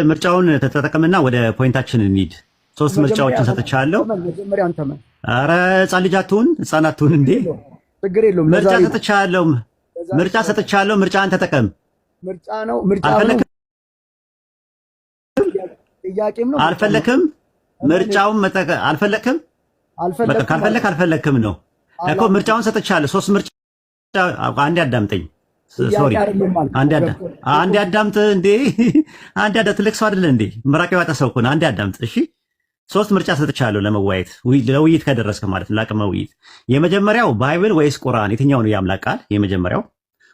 ምርጫውን ተጠቀምና ወደ ፖይንታችን እንሂድ። ሶስት ምርጫዎችን ሰጥቻለሁ። መጀመሪያ አንተ ማን? ኧረ ህፃን ልጅ አትሁን፣ ህፃን አትሁን እንዴ! ችግር የለውም። ምርጫ ሰጥቻለሁ፣ ምርጫን ተጠቀም። ምርጫ ነው። ጥያቄም ነው። አልፈለክም? ምርጫውን መጠቀም አልፈለክም? ካልፈለክም ነው እኮ ምርጫውን ሰጥቻለሁ። ሶስት ምርጫ። አንዴ አዳምጠኝ። ሶሪ አንዴ አዳምጥ እንዴ! አንዴ አዳምጥ። ትልቅ ሰው አይደለ እንዴ? ምራቅ ያወጣ ሰው እኮ ነው። አንዴ አዳምጥ እሺ። ሶስት ምርጫ ሰጥቻለሁ ለመዋየት፣ ለውይይት ከደረስክ ማለት ነው። ለአቅመ ውይይት የመጀመሪያው ባይብል ወይስ ቁርአን? የትኛው ነው የአምላክ ቃል? የመጀመሪያው።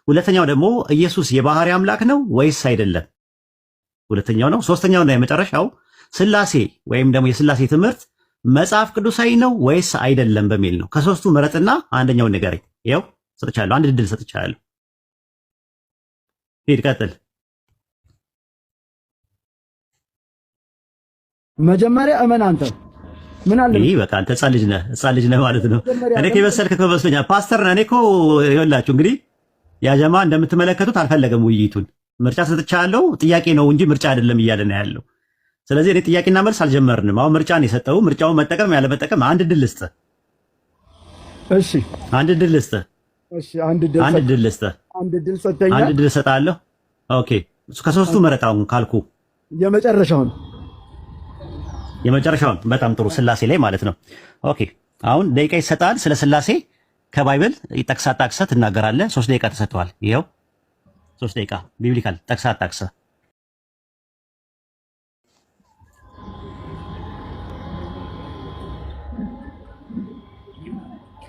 ሁለተኛው ደግሞ ኢየሱስ የባህሪ አምላክ ነው ወይስ አይደለም? ሁለተኛው ነው። ሶስተኛው እና የመጨረሻው ስላሴ ወይም ደግሞ የስላሴ ትምህርት መጽሐፍ ቅዱሳዊ ነው ወይስ አይደለም በሚል ነው። ከሶስቱ ምረጥና አንደኛውን ንገረኝ። ይኸው ሰጥቻለሁ፣ አንድ ድል ሰጥቻለሁ። ሂድ ቀጥል። መጀመሪያ እመን። አንተ ምን አለ? ይሄ በቃ አንተ ህፃን ልጅ ነህ ማለት ነው። እኔ ከበሰልክ ከበሰለኛ ፓስተር ነህ። እኔ እኮ ይኸውላችሁ እንግዲህ ያጀማ እንደምትመለከቱት አልፈለገም ውይይቱን። ምርጫ ሰጥቻለሁ፣ ጥያቄ ነው እንጂ ምርጫ አይደለም እያለ ነው ያለው። ስለዚህ እኔ ጥያቄና መልስ አልጀመርንም። አሁን ምርጫ ነው የሰጠው። ምርጫውን መጠቀም ያለ መጠቀም አንድ ድል ልስጥህ። እሺ አንድ ድል ልስጥህ። እሺ አንድ ድል ልስጥህ። አንድ ድል ሰጠኛ። አንድ ድል እሰጥሃለሁ። ኦኬ ከሶስቱ ምረጥ አሁን ካልኩ የመጨረሻውን። በጣም ጥሩ። ስላሴ ላይ ማለት ነው። ኦኬ አሁን ደቂቃ ይሰጣል። ስለ ስላሴ ከባይብል ጠቅሰህ ጠቅሰህ ትናገራለህ። 3 ደቂቃ ተሰጥቷል። ይኸው 3 ደቂቃ ቢብሊካል ጠቅሰህ ጠቅሰህ።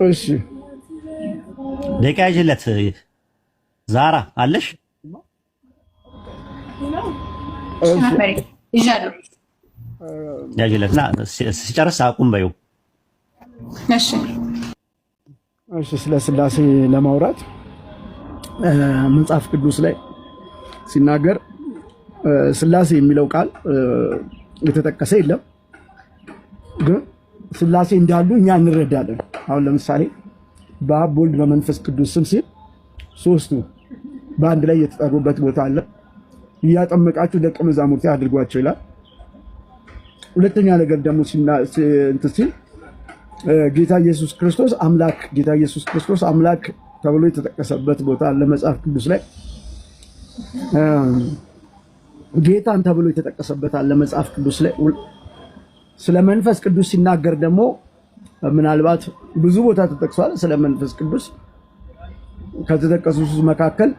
እሺ ደቂቃ ያዥለት። ዛራ አለሽ? ያዥለት ና ሲጨርስ አቁም በይው። እሺ ስለ ስላሴ ለማውራት መጽሐፍ ቅዱስ ላይ ሲናገር ስላሴ የሚለው ቃል የተጠቀሰ የለም፣ ግን ስላሴ እንዳሉ እኛ እንረዳለን። አሁን ለምሳሌ በአብ በወልድ በመንፈስ ቅዱስ ስም ሲል ሶስቱ በአንድ ላይ የተጠሩበት ቦታ አለ። እያጠመቃችሁ ደቀ መዛሙርቴ አድርጓቸው ይላል። ሁለተኛ ነገር ደግሞ ሲል ጌታ ኢየሱስ ክርስቶስ አምላክ ተብሎ የተጠቀሰበት ቦታ አለ መጽሐፍ ቅዱስ ላይ። ጌታን ተብሎ የተጠቀሰበት አለ መጽሐፍ ቅዱስ ላይ። ስለ መንፈስ ቅዱስ ሲናገር ደግሞ ምናልባት ብዙ ቦታ ተጠቅሷል። ስለ መንፈስ ቅዱስ ከተጠቀሱት መካከል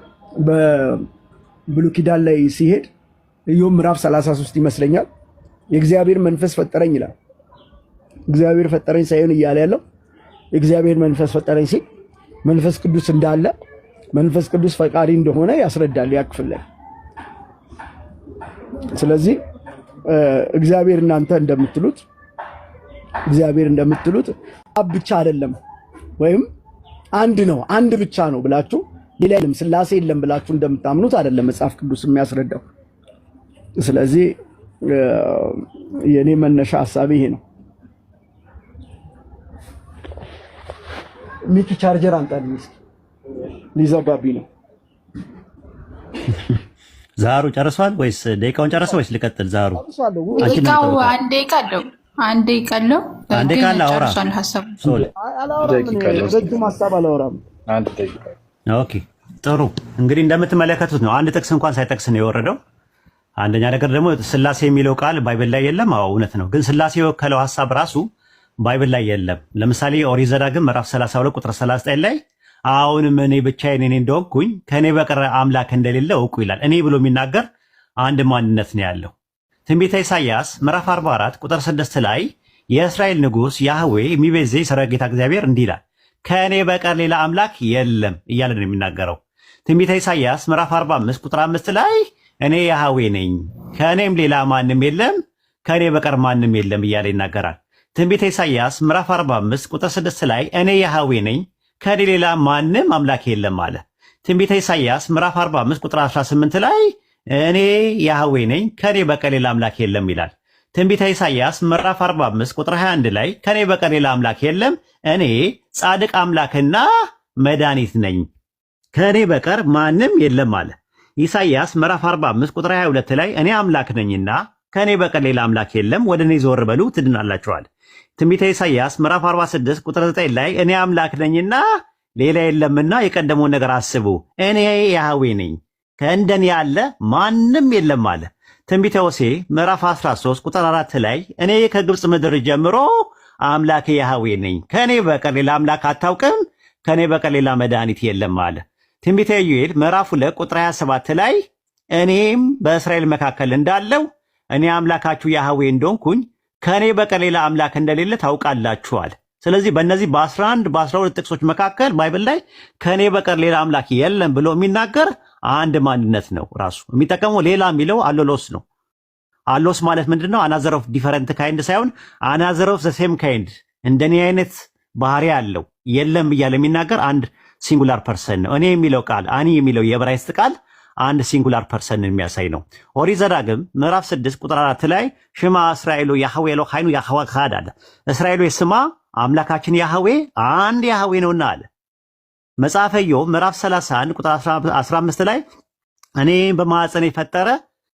በብሉይ ኪዳን ላይ ሲሄድ ኢዮብ ምዕራፍ 33 ይመስለኛል የእግዚአብሔር መንፈስ ፈጠረኝ ይላል። እግዚአብሔር ፈጠረኝ ሳይሆን እያለ ያለው የእግዚአብሔር መንፈስ ፈጠረኝ ሲል መንፈስ ቅዱስ እንዳለ፣ መንፈስ ቅዱስ ፈቃሪ እንደሆነ ያስረዳል ያክፍል ላይ። ስለዚህ እግዚአብሔር እንደምትሉት አብ ብቻ አይደለም ወይም አንድ ነው፣ አንድ ብቻ ነው ብላችሁ ሌላ የለም ስላሴ የለም ብላችሁ እንደምታምኑት አይደለም መጽሐፍ ቅዱስ የሚያስረዳው። ስለዚህ የኔ መነሻ ሐሳቤ ይሄ ነው። ሚኪ ቻርጀር አንጣልኝ እስኪ ሊዘጋብኝ ነው። ዛሩ ጨርሷል ወይስ ደቂቃውን ጨረሰ ወይስ ልቀጥል? ዛሩ ደቂቃው አንዴ ቀለው አውራ ኦኬ ጥሩ። እንግዲህ እንደምትመለከቱት ነው። አንድ ጥቅስ እንኳን ሳይጠቅስ ነው የወረደው። አንደኛ ነገር ደግሞ ስላሴ የሚለው ቃል ባይብል ላይ የለም። አዎ እውነት ነው። ግን ስላሴ የወከለው ሐሳብ ራሱ ባይብል ላይ የለም። ለምሳሌ ኦሪት ዘዳግም ምዕራፍ 32 ቁጥር 39 ላይ አሁንም እኔ ብቻዬን እንደሆንኩኝ ከእኔ በቀር አምላክ እንደሌለ እወቁ ይላል። እኔ ብሎ የሚናገር አንድ ማንነት ነው ያለው። ትንቢተ ኢሳይያስ ምዕራፍ 44 ቁጥር 6 ላይ የእስራኤል ንጉሥ ያህዌ የሚቤዘ የሠራዊት ጌታ እግዚአብሔር እንዲህ ይላል፣ ከእኔ በቀር ሌላ አምላክ የለም እያለ ነው የሚናገረው። ትንቢተ ኢሳይያስ ምዕራፍ 45 ቁጥር 5 ላይ እኔ ያህዌ ነኝ፣ ከእኔም ሌላ ማንም የለም፣ ከእኔ በቀር ማንም የለም እያለ ይናገራል። ትንቢተ ኢሳይያስ ምዕራፍ 45 ቁጥር 6 ላይ እኔ ያህዌ ነኝ፣ ከእኔ ሌላ ማንም አምላክ የለም አለ። ትንቢተ ኢሳይያስ ምዕራፍ 45 ቁጥር 18 ላይ እኔ ያህዌ ነኝ፣ ከእኔ በቀር ሌላ አምላክ የለም ይላል። ትንቢተ ኢሳይያስ ምዕራፍ 45 ቁጥር 21 ላይ ከእኔ በቀር ሌላ አምላክ የለም፣ እኔ ጻድቅ አምላክና መድኃኒት ነኝ፣ ከእኔ በቀር ማንም የለም አለ። ኢሳይያስ ምዕራፍ 45 ቁጥር 22 ላይ እኔ አምላክ ነኝና ከእኔ በቀር ሌላ አምላክ የለም፣ ወደ እኔ ዞር በሉ ትድናላችኋል። ትንቢተ ኢሳይያስ ምዕራፍ 46 ቁጥር 9 ላይ እኔ አምላክ ነኝና ሌላ የለምና የቀደመውን ነገር አስቡ፣ እኔ ያህዌ ነኝ፣ ከእንደኔ ያለ ማንም የለም አለ። ትንቢተ ሆሴዕ ምዕራፍ 13 ቁጥር 4 ላይ እኔ ከግብፅ ምድር ጀምሮ አምላክ ያህዌ ነኝ፣ ከእኔ በቀር ሌላ አምላክ አታውቅም፣ ከእኔ በቀር ሌላ መድኃኒት የለም አለ። ትንቢተ ኢዩኤል ምዕራፍ 2 ቁጥር 27 ላይ እኔም በእስራኤል መካከል እንዳለው እኔ አምላካችሁ ያህዌ እንደሆንኩኝ ከእኔ በቀር ሌላ አምላክ እንደሌለ ታውቃላችኋል። ስለዚህ በእነዚህ በ11 በ12 ጥቅሶች መካከል ባይብል ላይ ከእኔ በቀር ሌላ አምላክ የለም ብሎ የሚናገር አንድ ማንነት ነው። ራሱ የሚጠቀመው ሌላ የሚለው አሎሎስ ነው። አሎስ ማለት ምንድነው? አናዘር ኦፍ ዲፈረንት ካይንድ ሳይሆን አናዘር ኦፍ ዘ ሴም ካይንድ፣ እንደኔ አይነት ባህሪ ያለው የለም እያለ የሚናገር አንድ ሲንጉላር ፐርሰን ነው። እኔ የሚለው ቃል አኒ የሚለው የዕብራይስጥ ቃል አንድ ሲንጉላር ፐርሰንን የሚያሳይ ነው። ኦሪት ዘዳግም ምዕራፍ 6 ቁጥር 4 ላይ ሽማ እስራኤሉ ያህዌ ኤሎሃይኑ ያህዌ ኻድ አለ። እስራኤሉ ስማ አምላካችን ያህዌ አንድ ያህዌ ነውና አለ። መጽሐፈ ኢዮብ ምዕራፍ 31 ቁጥር 15 ላይ እኔ በማኅፀን የፈጠረ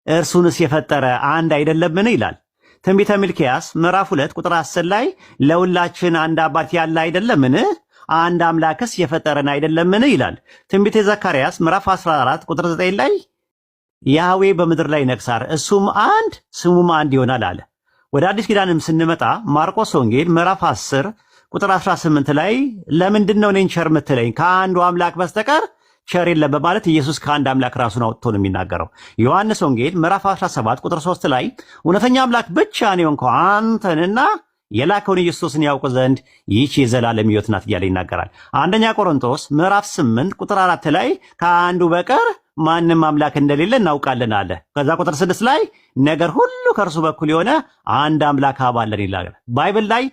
እርሱንስ የፈጠረ አንድ አይደለምን ይላል። ትንቢተ ሚልክያስ ምዕራፍ 2 ቁጥር 10 ላይ ለሁላችን አንድ አባት ያለ አይደለምን? አንድ አምላክስ የፈጠረን አይደለምን ይላል። ትንቢተ ዘካርያስ ምዕራፍ 14 ቁጥር 9 ላይ ያህዌ በምድር ላይ ይነግሣል፣ እሱም አንድ ስሙም አንድ ይሆናል አለ። ወደ አዲስ ኪዳንም ስንመጣ ማርቆስ ወንጌል ምዕራፍ 10 ቁጥር 18 ላይ ለምንድን ነው እኔን ቸር የምትለኝ ከአንዱ አምላክ በስተቀር ቸር የለም በማለት ኢየሱስ ከአንድ አምላክ ራሱን አውጥቶ ነው የሚናገረው። ዮሐንስ ወንጌል ምዕራፍ 17 ቁጥር 3 ላይ እውነተኛ አምላክ ብቻ ነው የሆንከው አንተንና የላከውን ኢየሱስን ያውቁ ዘንድ ይህች የዘላለም ሕይወት ናት እያለ ይናገራል። አንደኛ ቆሮንቶስ ምዕራፍ 8 ቁጥር 4 ላይ ከአንዱ በቀር ማንም አምላክ እንደሌለ እናውቃለን አለ። ከዛ ቁጥር 6 ላይ ነገር ሁሉ ከእርሱ በኩል የሆነ አንድ አምላክ አብ አለን ይላል። ባይብል ላይ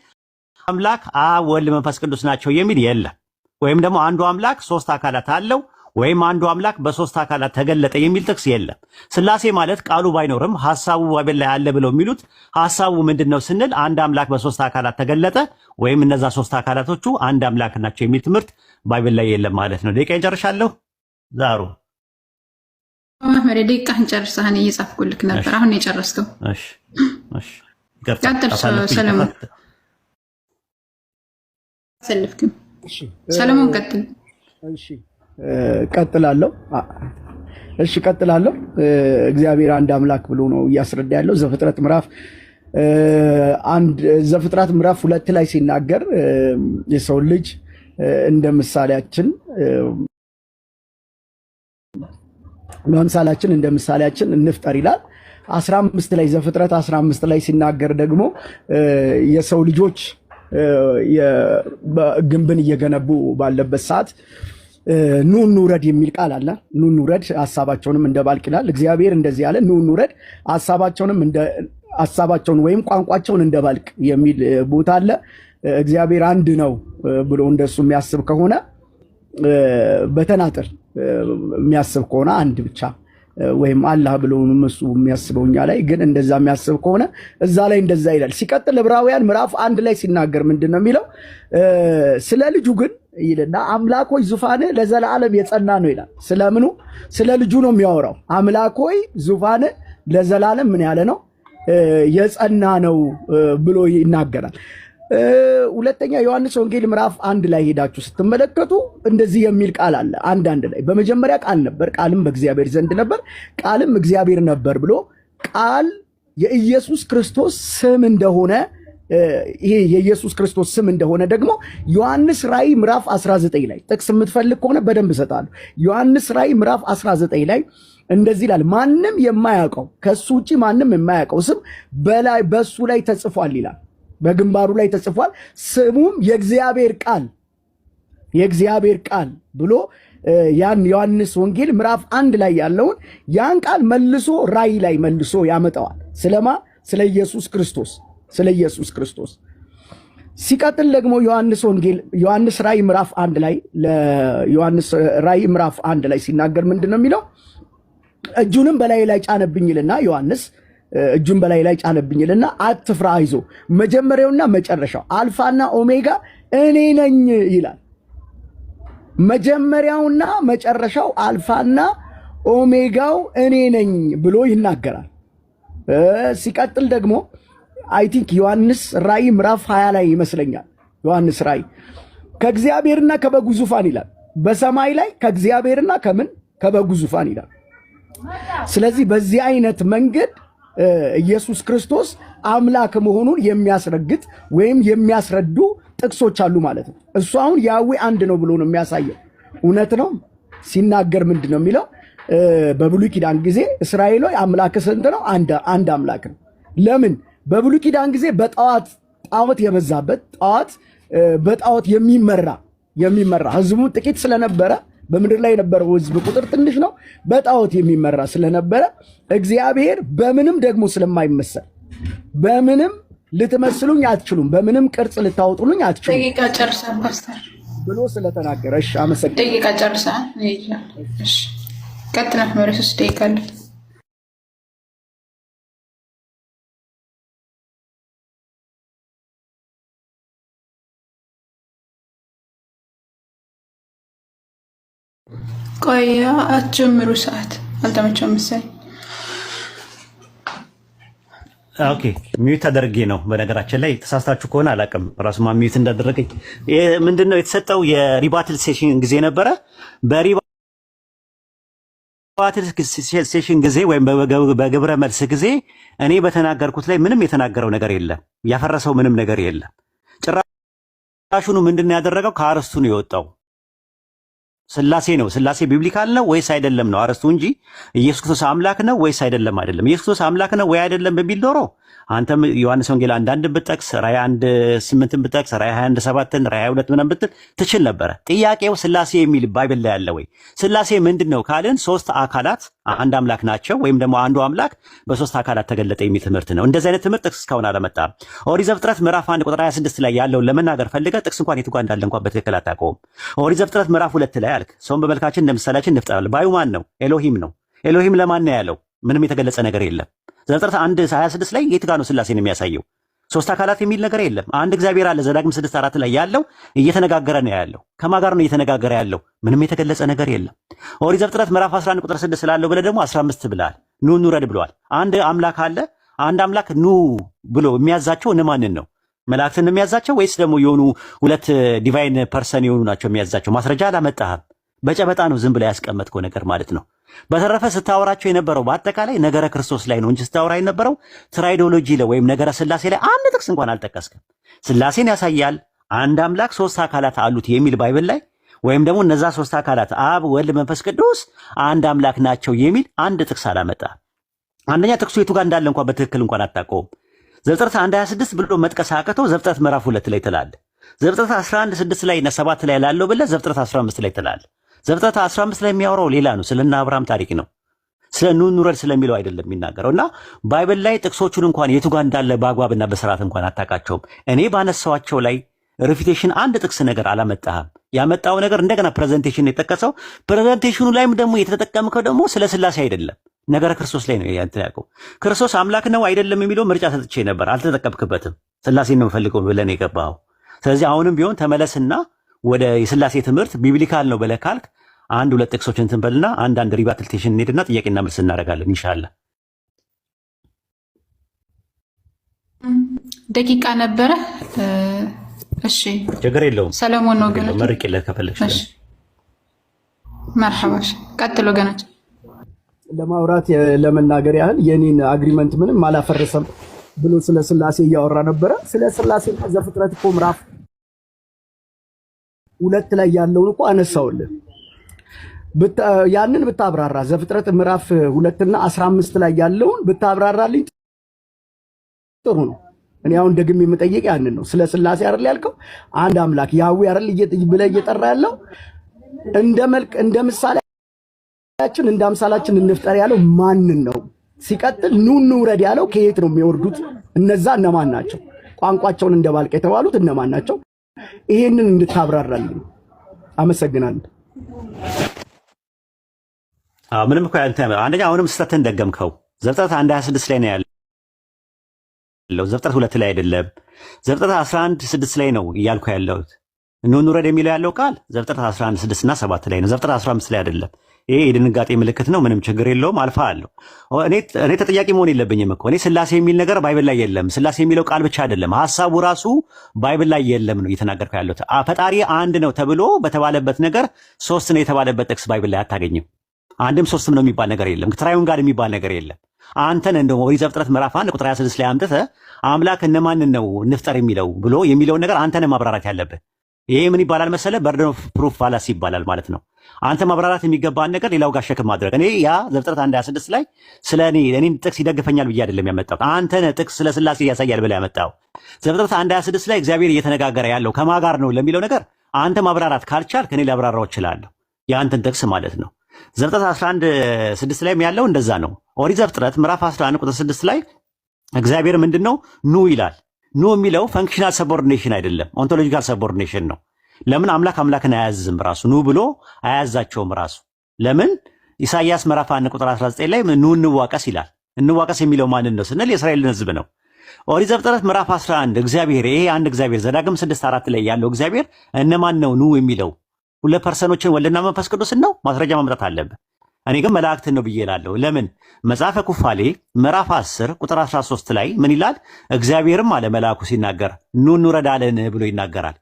አምላክ አብ፣ ወልድ፣ መንፈስ ቅዱስ ናቸው የሚል የለም። ወይም ደግሞ አንዱ አምላክ ሶስት አካላት አለው ወይም አንዱ አምላክ በሶስት አካላት ተገለጠ የሚል ጥቅስ የለም። ስላሴ ማለት ቃሉ ባይኖርም ሐሳቡ ባይብል ላይ አለ ብለው የሚሉት ሐሳቡ ምንድነው ስንል አንድ አምላክ በሶስት አካላት ተገለጠ ወይም እነዛ ሶስት አካላቶቹ አንድ አምላክ ናቸው የሚል ትምህርት ባይብል ላይ የለም ማለት ነው። ደቂቃ እንጨርሻለሁ። ዛሩ መሐመድ ደቂቃህን ጨርሰህን እየጻፍኩልክ ነበር። አሁን የጨረስከው? እሺ እሺ። ቀጥል ሰለሞን። ሰልፍክም። እሺ ሰለሞን ቀጥል። እሺ ቀጥላለሁ። እሺ ቀጥላለሁ። እግዚአብሔር አንድ አምላክ ብሎ ነው እያስረዳ ያለው። ዘፍጥረት ምዕራፍ 2 ላይ ሲናገር የሰው ልጅ እንደ ምሳሌያችን እንደ ምሳሌያችን እንፍጠር ይላል። 15 ላይ ዘፍጥረት 15 ላይ ሲናገር ደግሞ የሰው ልጆች ግንብን እየገነቡ ባለበት ሰዓት ኑ እንውረድ የሚል ቃል አለ። ኑ እንውረድ ሐሳባቸውንም እንደባልቅ ይላል። እግዚአብሔር እንደዚህ ያለ ኑ እንውረድ ሐሳባቸውን ወይም ቋንቋቸውን እንደባልቅ የሚል ቦታ አለ። እግዚአብሔር አንድ ነው ብሎ እንደሱ የሚያስብ ከሆነ በተናጠል የሚያስብ ከሆነ አንድ ብቻ ወይም አላህ ብሎ እሱ የሚያስበው እኛ ላይ ግን እንደዛ የሚያስብ ከሆነ እዛ ላይ እንደዛ ይላል። ሲቀጥል ዕብራውያን ምዕራፍ 1 ላይ ሲናገር ምንድነው የሚለው? ስለ ልጁ ግን ይልና አምላኮች ዙፋን ለዘላለም የጸና ነው ይላል። ስለምኑ? ስለ ልጁ ነው የሚያወራው። አምላኮይ ዙፋን ለዘላለም ምን ያለ ነው? የጸና ነው ብሎ ይናገራል። ሁለተኛ ዮሐንስ ወንጌል ምዕራፍ 1 ላይ ሄዳችሁ ስትመለከቱ እንደዚህ የሚል ቃል አለ። አንድ ላይ በመጀመሪያ ቃል ነበር፣ ቃልም በእግዚአብሔር ዘንድ ነበር፣ ቃልም እግዚአብሔር ነበር ብሎ ቃል የኢየሱስ ክርስቶስ ስም እንደሆነ ይሄ የኢየሱስ ክርስቶስ ስም እንደሆነ ደግሞ ዮሐንስ ራእይ ምዕራፍ 19 ላይ ጥቅስ የምትፈልግ ከሆነ በደንብ እሰጣለሁ። ዮሐንስ ራእይ ምዕራፍ 19 ላይ እንደዚህ ይላል፣ ማንም የማያውቀው ከሱ ውጪ ማንም የማያውቀው ስም በላይ በሱ ላይ ተጽፏል ይላል። በግንባሩ ላይ ተጽፏል። ስሙም የእግዚአብሔር ቃል ብሎ ያን ዮሐንስ ወንጌል ምዕራፍ 1 ላይ ያለውን ያን ቃል መልሶ ራእይ ላይ መልሶ ያመጣዋል። ስለማ ስለ ኢየሱስ ክርስቶስ ሲቀጥል ደግሞ ዮሐንስ ራእይ ምዕራፍ 1 ላይ ለዮሐንስ ራእይ ምዕራፍ 1 ላይ ሲናገር ምንድነው የሚለው? እጁንም በላይ ላይ ጫነብኝልና ዮሐንስ እጁን በላይ ላይ ጫነብኝልና አትፍራ፣ አይዞ መጀመሪያውና መጨረሻው አልፋና ኦሜጋ እኔ ነኝ ይላል። መጀመሪያውና መጨረሻው አልፋና ኦሜጋው እኔ ነኝ ብሎ ይናገራል። ሲቀጥል ደግሞ አይ ቲንክ ዮሐንስ ራእይ ምዕራፍ 20 ላይ ይመስለኛል። ዮሐንስ ራእይ ከእግዚአብሔርና ከበጉ ዙፋን ይላል። በሰማይ ላይ ከእግዚአብሔርና ከበጉ ዙፋን ይላል። ስለዚህ በዚህ አይነት መንገድ ኢየሱስ ክርስቶስ አምላክ መሆኑን የሚያስረግጥ ወይም የሚያስረዱ ጥቅሶች አሉ ማለት ነው። እሱ አሁን ያዌ አንድ ነው ብሎ ነው የሚያሳየው። እውነት ነው ሲናገር ምንድን ነው የሚለው? በብሉይ ኪዳን ጊዜ እስራኤል ሆይ አምላክ ስንት ነው? አንድ አምላክ ነው። ለምን? በብሉይ ኪዳን ጊዜ ጣዖት የበዛበት በጣዖት የሚመራ ህዝቡ ጥቂት ስለነበረ በምድር ላይ የነበረው ህዝብ ቁጥር ትንሽ ነው። በጣዖት የሚመራ ስለነበረ እግዚአብሔር በምንም ደግሞ ስለማይመሰል በምንም ልትመስሉኝ አትችሉም፣ በምንም ቅርጽ ልታወጡልኝ አትችሉም ደቂቃ ጨርሳ ፓስተር ብሎ ስለተናገረ። እሺ አመሰግናለሁ። ደቂቃ ጨርሳ። እሺ ቀጥታ መረስ ደቂቃ አለ። ቆይ አትጀምሩ፣ ሰዓት አልተመቸውም መሰለኝ። ኦኬ ሚዩት አደርጌ ነው። በነገራችን ላይ ተሳስታችሁ ከሆነ አላውቅም፣ ራሱማ ሚዩት እንዳደረገኝ ምንድነው የተሰጠው የሪባትል ሴሽን ጊዜ ነበረ። በሪባትል ሴሽን ጊዜ ወይም በግብረ መልስ ጊዜ እኔ በተናገርኩት ላይ ምንም የተናገረው ነገር የለም፣ ያፈረሰው ምንም ነገር የለም። ጭራሹኑ ምንድነው ያደረገው? ከአርስቱ ነው የወጣው። ስላሴ ነው። ስላሴ ቢብሊካል ነው ወይስ አይደለም ነው አርስቱ እንጂ ኢየሱስ ክርስቶስ አምላክ ነው ወይስ አይደለም አይደለም። ኢየሱስ ክርስቶስ አምላክ ነው ወይ አይደለም በሚል ዶሮ አንተም ዮሐንስ ወንጌል 1:1 ብትጠቅስ፣ ራእይ 1:8 ብትጠቅስ፣ ራእይ 21:7 ራእይ 22 ምናምን ብትል ትችል ነበረ። ጥያቄው ስላሴ የሚል ባይብል ላይ ያለ ወይ? ስላሴ ምንድነው ካልን ሶስት አካላት አንድ አምላክ ናቸው ወይም ደግሞ አንዱ አምላክ በሶስት አካላት ተገለጠ የሚል ትምህርት ነው። እንደዚህ አይነት ትምህርት ጥቅስ እስካሁን አላመጣም። ኦሪት ዘፍጥረት ምዕራፍ 1 ቁጥር 26 ላይ ያለውን ለመናገር ፈልገ ጥቅስ እንኳን የቱ ጋር እንዳለ እንኳን በትክክል አታውቀውም። ኦሪት ዘፍጥረት ምዕራፍ 2 ላይ አልክ ሰውን በመልካችን እንደ ምሳሌያችን እንፍጠር ባዩ ማን ነው? ኤሎሂም ነው። ኤሎሂም ለማን ነው ያለው? ምንም የተገለጸ ነገር የለም። ዘፍጥረት 1:26 ላይ የት ጋር ነው ስላሴን የሚያሳየው? ሶስት አካላት የሚል ነገር የለም። አንድ እግዚአብሔር አለ። ዘዳግም 6:4 ላይ ያለው እየተነጋገረ ነው ያለው። ከማን ጋር ነው እየተነጋገረ ያለው? ምንም የተገለጸ ነገር የለም። ኦሪት ዘፍጥረት ምዕራፍ 11 ቁጥር 6 ስላለው ብለህ ደግሞ 15 ብለሃል። ኑ እንውረድ ብለዋል። አንድ አምላክ አለ። አንድ አምላክ ኑ ብሎ የሚያዛቸው እነማንን ነው? መላእክትን የሚያዛቸው ወይስ ደግሞ የሆኑ ሁለት ዲቫይን ፐርሰን የሆኑ ናቸው የሚያዛቸው? ማስረጃ አላመጣህም። በጨበጣ ነው ዝም ብላ ያስቀመጥከው ነገር ማለት ነው። በተረፈ ስታወራቸው የነበረው በአጠቃላይ ነገረ ክርስቶስ ላይ ነው እንጂ ስታወራ የነበረው ትራይዶሎጂ ላይ ወይም ነገረ ስላሴ ላይ አንድ ጥቅስ እንኳን አልጠቀስክም። ስላሴን ያሳያል አንድ አምላክ ሶስት አካላት አሉት የሚል ባይብል ላይ ወይም ደግሞ እነዛ ሶስት አካላት አብ፣ ወልድ፣ መንፈስ ቅዱስ አንድ አምላክ ናቸው የሚል አንድ ጥቅስ አላመጣ። አንደኛ ጥቅሱ የቱ ጋር እንዳለ እንኳን በትክክል እንኳን አታውቀውም። ዘፍጥረት 1:26 ብሎ መጥቀስ አቅተው ዘፍጥረት ምዕራፍ 2 ላይ ትላለህ። ዘፍጥረት 11:6 ላይ እና 7 ላይ ላለው ብለህ ዘፍጥረት 15 ላይ ትላለህ። ዘፍጥረት 15 ላይ የሚያወራው ሌላ ነው። ስለና አብርሃም ታሪክ ነው። ስለ ኑ እንውረድ ስለሚለው አይደለም የሚናገረውና ባይብል ላይ ጥቅሶቹን እንኳን የቱ ጋር እንዳለ በአግባብና በስርዓት እንኳን አታውቃቸውም። እኔ ባነሳዋቸው ላይ ሪፊቴሽን አንድ ጥቅስ ነገር አላመጣህም። ያመጣው ነገር እንደገና ፕሬዘንቴሽን የጠቀሰው ፕሬዘንቴሽኑ ላይም ደግሞ የተጠቀምከው ደግሞ ስለ ስላሴ አይደለም ነገረ ክርስቶስ ላይ ነው ያንተያቀው። ክርስቶስ አምላክ ነው አይደለም የሚለው ምርጫ ሰጥቼ ነበር፣ አልተጠቀምክበትም። ስላሴን ነው የምፈልገው ብለን የገባው። ስለዚህ አሁንም ቢሆን ተመለስና ወደ የስላሴ ትምህርት ቢብሊካል ነው ብለህ ካልክ አንድ ሁለት ጥቅሶችን ትንበልና አንድ ሪባትልቴሽን እንሄድና ጥያቄና መልስ እናደርጋለን ኢንሻአላህ። ደቂቃ ነበረ። እሺ ችግር የለውም። ሰለሞን ነው ገና መርቂለት ከፈለግሽ። እሺ መርሐባሽ ቀጥሎ ገናች ለማውራት ለመናገር ያህል የኔን አግሪመንት ምንም አላፈረሰም ብሎ ስለ ስላሴ እያወራ ነበረ። ስለ ስላሴ ዘፍጥረት እኮ ምዕራፍ 2 ላይ ያለውን እኮ አነሳውልህ። ያንን ብታብራራ ዘፍጥረት ምዕራፍ 2 እና 15 ላይ ያለውን ብታብራራልኝ ጥሩ ነው። እኔ አሁን ደግሜ የምጠይቅ ያንን ነው። ስለ ስላሴ አይደል ያልከው? አንድ አምላክ ያዌ አይደል ብለህ እየጠራ ያለው? እንደ መልክ እንደ ምሳሌያችን እንደ አምሳላችን እንፍጠር ያለው ማንን ነው? ሲቀጥል ኑ እንውረድ ያለው ከየት ነው የሚወርዱት? እነዛ እነማን ናቸው? ቋንቋቸውን እንደባልቅ የተባሉት እነማን ናቸው? ይሄንን እንድታብራራልኝ አመሰግናለሁ። ምንም እኮ አንደኛ አሁንም ስተትን ደገምከው። ዘፍጥረት 1:26 ላይ ነው ያለው፣ ዘፍጥረት 2 ላይ አይደለም። ዘፍጥረት 11:6 ላይ ነው እያልኩ ያለሁት። ኑ እንውረድ የሚለው ያለው ቃል ዘፍጥረት 11 6 እና 7 ላይ ነው። ዘፍጥረት 15 ላይ አይደለም። ይሄ የድንጋጤ ምልክት ነው። ምንም ችግር የለውም። አልፋ አለው። እኔ ተጠያቂ መሆን የለብኝም እኮ እኔ ስላሴ የሚል ነገር ባይብል ላይ የለም። ስላሴ የሚለው ቃል ብቻ አይደለም፣ ሐሳቡ ራሱ ባይብል ላይ የለም ነው እየተናገርኩ ያለሁት። ፈጣሪ አንድ ነው ተብሎ በተባለበት ነገር ሶስት ነው የተባለበት ጥቅስ ባይብል ላይ አታገኝም። አንድም ሶስትም ነው የሚባል ነገር የለም። ትራዩን ጋር የሚባል ነገር የለም። አንተን እንደው ኦሪት ዘፍጥረት ምዕራፍ 1 ቁጥር 26 ላይ አምጥተህ አምላክ እነማንን ነው እንፍጠር ብሎ የሚለውን ነገር አንተን ማብራራት ያለብህ። ይሄ ምን ይባላል መሰለ? በርደን ኦፍ ፕሩፍ ፋላሲ ይባላል ማለት ነው። አንተ ማብራራት የሚገባን ነገር ሌላው ጋር ሸክም ማድረግ። እኔ ያ ዘፍጥረት 1:26 ላይ ስለ እኔን ጥቅስ ይደግፈኛል ብዬ አይደለም ያመጣው። አንተ ነህ ጥቅስ ስለ ስላሴ ያሳያል ብለህ ያመጣው። ዘፍጥረት 1:26 ላይ እግዚአብሔር እየተነጋገረ ያለው ከማን ጋር ነው ለሚለው ነገር አንተ ማብራራት ካልቻልክ እኔ ላብራራው እችላለሁ፣ የአንተን ጥቅስ ማለት ነው። ዘፍጥረት 11:6 ላይም ያለው እንደዛ ነው። ኦሪት ዘፍጥረት ምዕራፍ 11 ቁጥር 6 ላይ እግዚአብሔር ምንድነው ኑ ይላል። ኑ የሚለው ፈንክሽናል ሰቦርዲኔሽን አይደለም፣ ኦንቶሎጂካል ሰቦርዲኔሽን ነው። ለምን አምላክ አምላክን አያዝም? ራሱ ኑ ብሎ አያዛቸውም ራሱ። ለምን ኢሳይያስ ምዕራፍ 1 ቁጥር 19 ላይ ኑ እንዋቀስ ይላል። እንዋቀስ የሚለው ማንን ነው ስንል የእስራኤልን ሕዝብ ነው። ኦሪት ዘፍጥረት ምዕራፍ 11 እግዚአብሔር ይሄ አንድ እግዚአብሔር ዘዳግም 6:4 ላይ ያለው እግዚአብሔር እነማን ነው ኑ የሚለው? ሁለት ፐርሰኖችን ወልድና መንፈስ ቅዱስን ነው። ማስረጃ ማምጣት አለብህ። እኔ ግን መላእክትን ነው ብዬ እላለሁ። ለምን መጽሐፈ ኩፋሌ ምዕራፍ 10 ቁጥር 13 ላይ ምን ይላል? እግዚአብሔርም አለ መልአኩ ሲናገር ኑ እንውረድ አለን ብሎ ይናገራል።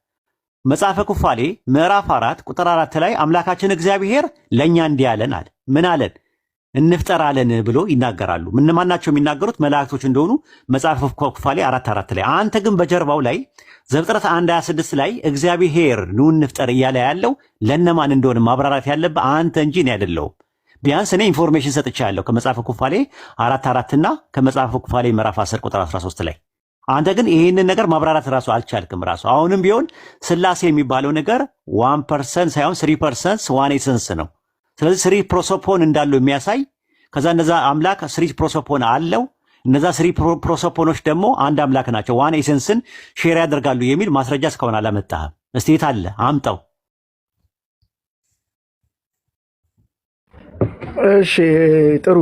መጽሐፈ ኩፋሌ ምዕራፍ 4 ቁጥር 4 ላይ አምላካችን እግዚአብሔር ለእኛ እንዲህ አለን አለ። ምን አለን? እንፍጠር አለን ብሎ ይናገራሉ። እነማን ናቸው የሚናገሩት? መላእክቶች እንደሆኑ መጽሐፈ ኩፋሌ 4:4 ላይ። አንተ ግን በጀርባው ላይ ዘፍጥረት 1:26 ላይ እግዚአብሔር ኑ እንፍጠር እያለ ያለው ለነማን እንደሆነ ማብራራት ያለብህ አንተ እንጂ እኔ አይደለሁም። ቢያንስ እኔ ኢንፎርሜሽን ሰጥቻለሁ ከመጽሐፈ ኩፋሌ 4:4 እና ከመጽሐፈ ኩፋሌ ምዕራፍ 10 ቁጥር 13 ላይ። አንተ ግን ይሄንን ነገር ማብራራት ራሱ አልቻልክም። ራሱ አሁንም ቢሆን ስላሴ የሚባለው ነገር 1% ሳይሆን 3% ዋን ኤሰንስ ነው። ስለዚህ 3 ፕሮሶፖን እንዳለው የሚያሳይ ከዛ እነዛ አምላክ 3 ፕሮሶፖን አለው። እነዛ 3 ፕሮሶፖኖች ደግሞ አንድ አምላክ ናቸው፣ ዋን ኤሰንስን ሼር ያደርጋሉ የሚል ማስረጃ እስካሁን አላመጣህም። እስቲ የት አለ? አምጣው። እሺ ጥሩ።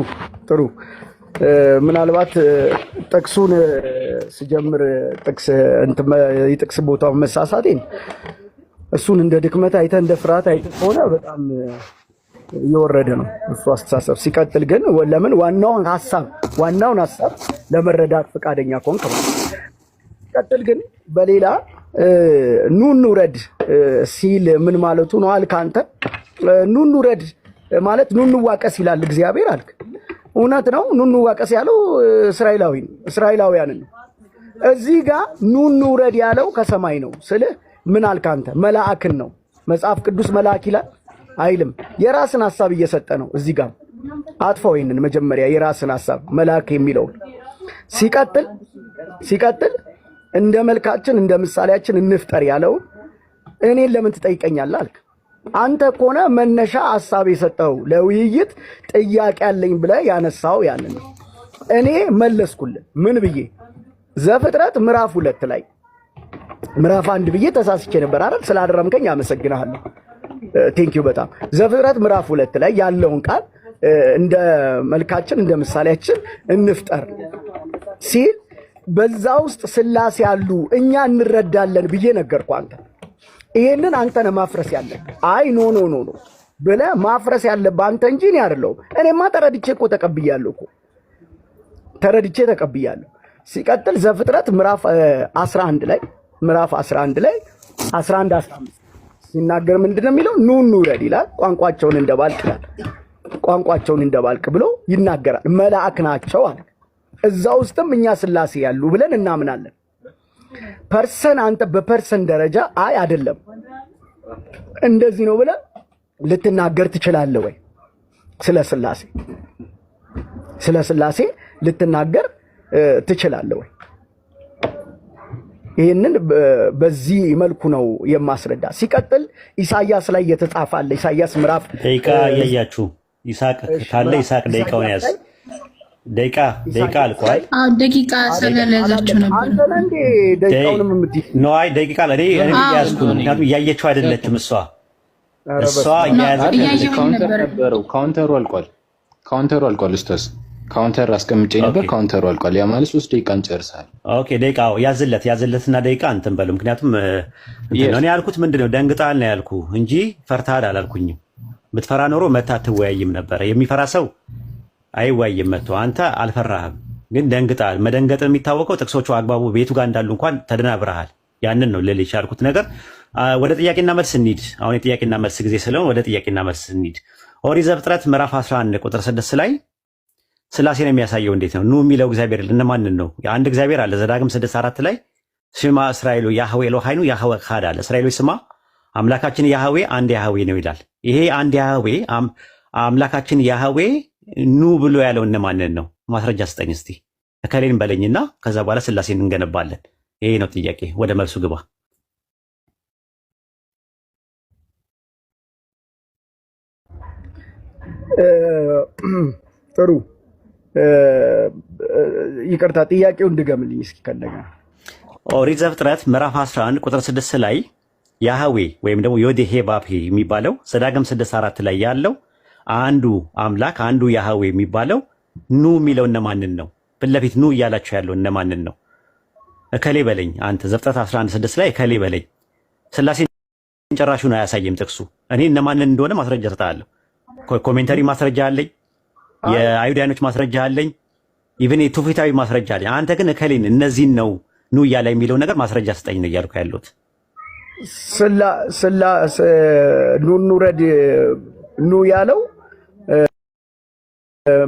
ምናልባት ጥቅሱን ስጀምር የጥቅስ ቦታው መሳሳቴን እሱን እንደ ድክመት አይተህ እንደ ፍርሃት አይተህ ከሆነ በጣም እየወረደ ነው እሱ አስተሳሰብ። ሲቀጥል ግን ለምን ዋናውን ሀሳብ ለመረዳት ፈቃደኛ ከሆንክ ሲቀጥል ግን በሌላ ኑ እንውረድ ሲል ምን ማለቱ ነው አልክ አንተ። ኑ እንውረድ ማለት ኑ እንዋቀስ ይላል እግዚአብሔር አልክ። እውነት ነው። ኑ እንዋቀስ ያለው እስራኤላውያንን ነው። እዚህ ጋር ኑ እንውረድ ያለው ከሰማይ ነው ስልህ ምን አልክ አንተ? መልአክን ነው። መጽሐፍ ቅዱስ መልአክ ይላል አይልም። የራስን ሐሳብ እየሰጠ ነው። እዚህ ጋር አጥፋው ይሄንን መጀመሪያ የራስን ሐሳብ መልአክ የሚለው ሲቀጥል እንደ መልካችን እንደ ምሳሌያችን እንፍጠር ያለው እኔን ለምን ትጠይቀኛለህ አልክ። አንተ ከሆነ መነሻ ሐሳብ የሰጠው ለውይይት ጥያቄ አለኝ ብለህ ያነሳው ያንን ነው። እኔ መለስኩልህ ምን ብዬ? ዘፍጥረት ምዕራፍ 2 ላይ ምዕራፍ 1 ብዬ ተሳስቼ ነበር አይደል? ስላደረምከኝ አመሰግናለሁ። ቴንኪው በጣም። ዘፍጥረት ምዕራፍ 2 ላይ ያለውን ቃል እንደ መልካችን እንደ ምሳሌያችን እንፍጠር ሲል በዛ ውስጥ ስላሴ ያሉ እኛ እንረዳለን ብዬ ነገርኩህ አንተ። ይሄንን አንተ ነህ ማፍረስ ያለብህ። አይ ኖ ብለህ ማፍረስ ያለብህ አንተ እንጂ እኔ አይደለሁም። እኔማ ተረድቼ ተቀብያለሁ። ሲቀጥል ዘፍጥረት ምዕራፍ 11 ላይ 11:15 ሲናገር ምንድነው የሚለው? ኑ እንውረድ ይላል። ቋንቋቸውን እንደባልቅ ብሎ ይናገራል። መልአክ ናቸው አለ። እዛ ውስጥም እኛ ስላሴ ያሉ ብለን እናምናለን። ፐርሰን አንተ በፐርሰን ደረጃ አይ አይደለም እንደዚህ ነው ብለህ ልትናገር ትችላለህ ወይ? ስለ ስላሴ ልትናገር ትችላለህ ወይ? ይህንን በዚህ መልኩ ነው የማስረዳ። ሲቀጥል ኢሳይያስ ላይ የተጻፈ አለ። ኢሳይያስ ምዕራፍ ደቂቃ እያያችሁ ይስሐቅ ካለ ይስሐቅ ደቂቃውን ያዝ። ደቂቃ አልቋል። ደቂቃ ስለያዛችሁ ነበር። አንተ እንዴ ደቂቃውንም የምትይ ነው? አይ ደቂቃ እኔ እያያዝኩ ነው። ምክንያቱም እያየችው አይደለችም እሷ እያያዘች ካውንተሩ አልቋል። ኡስታዝ ካውንተር አስቀምጬ ነበር። ካውንተሩ አልቋል። ያ ማለት 3 ደቂቃ እንጨርሳለን። ኦኬ ደቂቃው ያዝለትና ደቂቃ እንትን በሉ። ምክንያቱም እኔ ያልኩት ምንድነው ደንግጣል ነው ያልኩ እንጂ ፈርታል አላልኩኝም። ብትፈራ ኖሮ መታ አትወያይም ነበረ። የሚፈራ ሰው አይወያይም መጥቶ። አንተ አልፈራህም፣ ግን ደንግጣል። መደንገጥ የሚታወቀው ጥቅሶቹ አግባቡ ቤቱ ጋር እንዳሉ እንኳን ተደናብረሃል። ያንን ነው ልልሽ ያልኩት ነገር። ወደ ጥያቄና መልስ እንሂድ። አሁን የጥያቄና መልስ ጊዜ ስለሆነ ወደ ጥያቄና መልስ እንሂድ። ኦሪት ዘፍጥረት ምዕራፍ 11 ቁጥር 6 ላይ ስላሴን የሚያሳየው እንዴት ነው? ኑ የሚለው እግዚአብሔር እነማንን ነው? አንድ እግዚአብሔር አለ። ዘዳግም 6:4 ላይ ስማ እስራኤሉ ያህዌ ኤሎሃይኑ ያህዌ ኻድ አለ። እስራኤሎች ስማ አምላካችን ያህዌ አንድ ያህዌ ነው ይላል። ይሄ አንድ ያህዌ አምላካችን ያህዌ ኑ ብሎ ያለው እነማንን ነው? ማስረጃ ስጠኝ እስቲ። እከሌን በለኝና ከዛ በኋላ ስላሴን እንገነባለን። ይሄ ነው ጥያቄ። ወደ መልሱ ግባ። ጥሩ ይቅርታ፣ ጥያቄውን ድገምልኝ እስኪ ከእንደገና። ኦሪት ዘፍጥረት ምዕራፍ 11 ቁጥር 6 ላይ ያህዌ ወይም ደግሞ ዮዴሄ ባፔ የሚባለው ዘዳግም 6:4 ላይ ያለው አንዱ አምላክ አንዱ ያህዌ የሚባለው ኑ የሚለው እነማንን ነው? ፊት ለፊት ኑ እያላቸው ያለው እነማንን ነው? እከሌ በለኝ አንተ። ዘፍጥረት 11:6 ላይ እከሌ በለኝ። ስላሴን ጭራሹን አያሳየም ጥቅሱ። እኔ እነማንን እንደሆነ ማስረጃ ሰጣለሁ። ኮሜንተሪ ማስረጃ አለኝ፣ የአይሁዳኖች ማስረጃ አለኝ፣ ኢቭን የትውፊታዊ ማስረጃ አለኝ። አንተ ግን እከሌን እነዚህን ነው ኑ እያለ የሚለው ነገር ማስረጃ ስጠኝ ነው እያልኩ ያለሁት። ኑ እንውረድ ኑ ያለው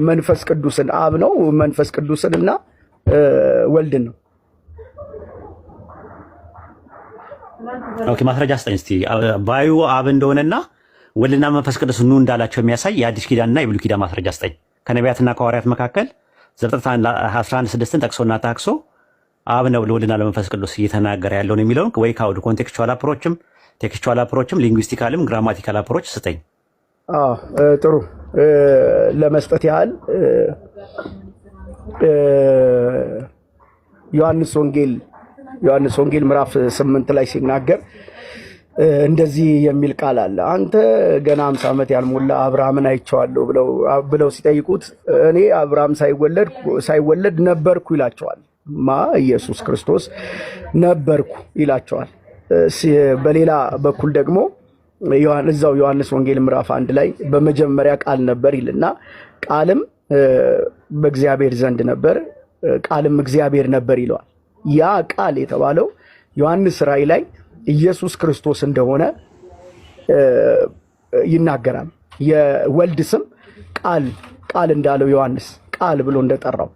መንፈስ ቅዱስን አብ ነው። መንፈስ ቅዱስን እና ወልድን ነው። ኦኬ ማስረጃ ስጠኝ እስቲ። ባዩ አብ እንደሆነና ወልድና መንፈስ ቅዱስ ኑ እንዳላቸው የሚያሳይ የአዲስ ኪዳንና የብሉይ ኪዳን ማስረጃ ስጠኝ። ከነቢያትና ከሐዋርያት መካከል ዘፍጥረት 11:6ን ጠቅሶና ታክሶ አብ ነው ለወልድና ለመንፈስ ቅዱስ እየተናገረ ያለውን የሚለውን ወይ ካውድ ኮንቴክስቹዋል አፕሮችም ቴክስቹዋል አፕሮችም ሊንጉስቲካልም ግራማቲካል አፕሮች ስጠኝ። ጥሩ ለመስጠት ያህል ዮሐንስ ወንጌል ምዕራፍ 8 ላይ ሲናገር እንደዚህ የሚል ቃል አለ። አንተ ገና 50 ዓመት ያልሞላ አብርሃምን አይቼዋለሁ ብለው ሲጠይቁት እኔ አብርሃም ሳይወለድ ነበርኩ ይላቸዋል። ኢየሱስ ክርስቶስ ነበርኩ ይላቸዋል። በሌላ በኩል ደግሞ እዛው ዮሐንስ ወንጌል ምዕራፍ 1 ላይ በመጀመሪያ ቃል ነበር ይልና ቃልም በእግዚአብሔር ዘንድ ነበር፣ ቃልም እግዚአብሔር ነበር ይለዋል። ያ ቃል የተባለው ዮሐንስ ራእይ ላይ ኢየሱስ ክርስቶስ እንደሆነ ይናገራል። የወልድ ስም ቃል እንዳለው ዮሐንስ ቃል ብሎ እንደጠራው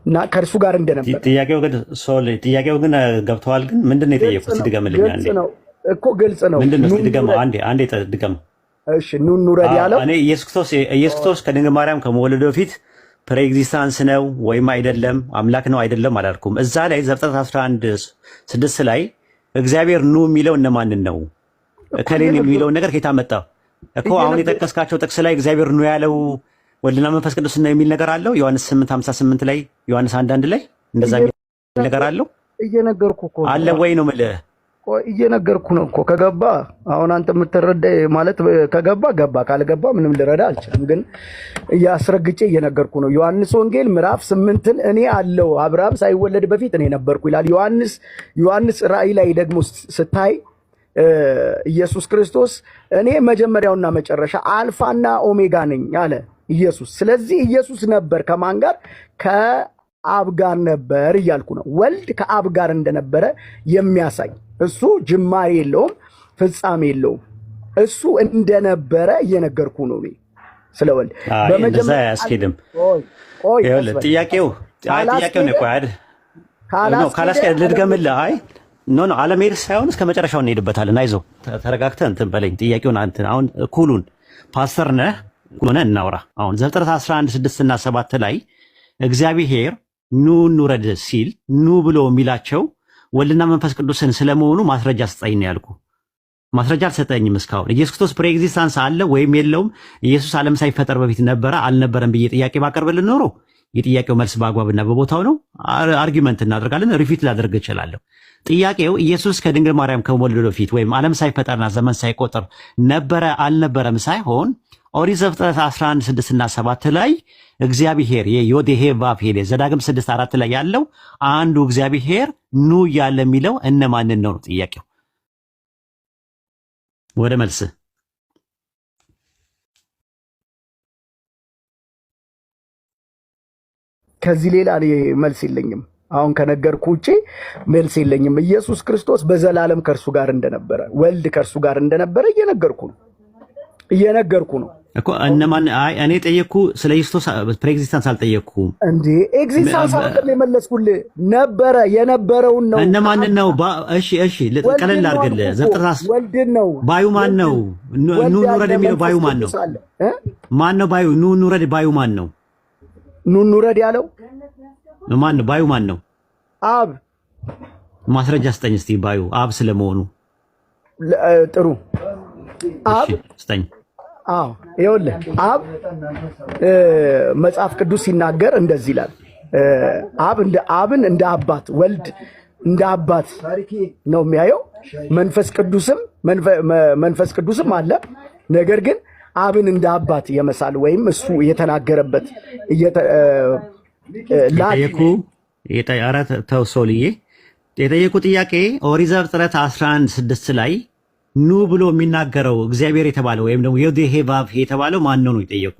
እና ከእርሱ ጋር እንደነበር ጥያቄው ግን ገብተዋል። ግን ምንድን ነው የጠየቁት? ሲድገምልኛ እኮ ግልጽ ነው። ምንድን ነው ሲድገም? አንዴ ድገም። እሺ ኑ እንውረድ ያለው እኔ ኢየሱስ ክርስቶስ ከድንግል ማርያም ከመወለዱ በፊት ፕሬኤግዚስታንስ ነው ወይም አይደለም፣ አምላክ ነው አይደለም አላልኩም። እዛ ላይ ዘፍጥረት 11:6 ላይ እግዚአብሔር ኑ የሚለው እነማንን ነው? ከሌን የሚለውን ነገር ከየት አመጣው እኮ? አሁን የጠቀስካቸው ጥቅስ ላይ እግዚአብሔር ኑ ያለው ወልድና መንፈስ ቅዱስ ነው የሚል ነገር አለው። ዮሐንስ 8:58 ላይ ዮሐንስ 1:1 ላይ እንደዛ የሚል ነገር አለው። እየነገርኩ እኮ አለ ወይ ነው የምልህ። እየነገርኩ ነው እኮ። ከገባ አሁን አንተ የምትረዳ ማለት ከገባ ገባ፣ ካልገባ ምንም ልረዳ አልችልም። ግን እያስረግጬ እየነገርኩ ነው። ዮሐንስ ወንጌል ምዕራፍ 8ን እኔ አለው አብርሃም ሳይወለድ በፊት እኔ ነበርኩ ይላል። ዮሐንስ ራእይ ላይ ደግሞ ስታይ ኢየሱስ ክርስቶስ እኔ መጀመሪያውና መጨረሻ አልፋና ኦሜጋ ነኝ አለ ኢየሱስ። ስለዚህ ኢየሱስ ነበር ከማን ጋር? ከአብ ጋር ነበር እያልኩ ነው። ወልድ ከአብ ጋር እንደነበረ የሚያሳይ እሱ ጅማሬ የለውም ፍጻሜ የለውም። እሱ እንደነበረ እየነገርኩ ነው ስለ ወልድ። በመጀመሪያ አያስኬድም። ጥያቄው ነው። ካላስኬድ ልድገምልህ። አይ ኖ አለመሄድ ሳይሆን እስከ መጨረሻው እንሄድበታለን። አይዞህ ተረጋግተህ እንትን በለኝ። ጥያቄውን አሁን ኩሉን ፓስተር ነህ ሆነ እናውራ። አሁን ዘፍጥረት 11:6 እና 7 ላይ እግዚአብሔር ኑ እንውረድ ሲል ኑ ብሎ የሚላቸው ወልድና መንፈስ ቅዱስን ስለመሆኑ ማስረጃ ስጠኝ ነው ያልኩ። ማስረጃ አልሰጠኝም እስካሁን። ኢየሱስ ክርስቶስ ፕሬኤግዚስታንስ አለ ወይም የለውም፣ ኢየሱስ ዓለም ሳይፈጠር በፊት ነበረ አልነበረም ብዬ ጥያቄ ባቀርብልን ኖሮ የጥያቄው መልስ በአግባብና በቦታው ነው። አርጊመንት እናደርጋለን፣ ሪፊት ላደርግ እችላለሁ። ጥያቄው ኢየሱስ ከድንግል ማርያም ከመወለዱ በፊት ወይም ዓለም ሳይፈጠርና ዘመን ሳይቆጠር ነበረ አልነበረም ሳይሆን ኦሪት ዘፍጥረት 11:6 እና 7 ላይ እግዚአብሔር የዮዴሄ ቫቭ ሄሌ ዘዳግም 6:4 ላይ ያለው አንዱ እግዚአብሔር ኑ እያለ የሚለው እነማንን ነው ጥያቄው? ወደ መልስ ከዚህ ሌላ መልስ የለኝም። አሁን ከነገርኩ ውጪ መልስ የለኝም። ኢየሱስ ክርስቶስ በዘላለም ከእርሱ ጋር እንደነበረ ወልድ ከእርሱ ጋር እንደነበረ እየነገርኩ ነው እኮ እነማን? አይ እኔ ጠየቅኩ ስለ ኢየሱስ ፕሬኤግዚስተንስ አልጠየቅኩም እንዴ። ኤግዚስተንስ አይደለም የመለስኩልህ፣ ነበረ የነበረውን ነው። እነማን ነው? እሺ ቀለል አድርግልህ። ዘፍጥረት ወልድ ነው። ባዩ ማን ነው? ኑ ኑረድ የሚለው ባዩ ማን ነው? ማን ነው ባዩ? ኑ ኑረድ ባዩ ማን ነው? ኑ ኑረድ ያለው ማን ነው? ባዩ ማን ነው? አብ። ማስረጃ ስጠኝ እስቲ ባዩ አብ ስለመሆኑ። ጥሩ አብ ስጠኝ። አዎ ይኸውልህ አብ መጽሐፍ ቅዱስ ሲናገር እንደዚህ ይላል። አብን እንደ አባት ወልድ እንደ አባት ነው የሚያየው። መንፈስ ቅዱስም አለ። ነገር ግን አብን እንደ አባት የመሳል ወይም እሱ የተናገረበት የጠየቁ ጥያቄ ኦሪት ዘፍጥረት 11:6 ላይ ኑ ብሎ የሚናገረው እግዚአብሔር የተባለው ወይም ደግሞ ዮዴሄ ቫቭ የተባለው ማን ነው የጠየቁ?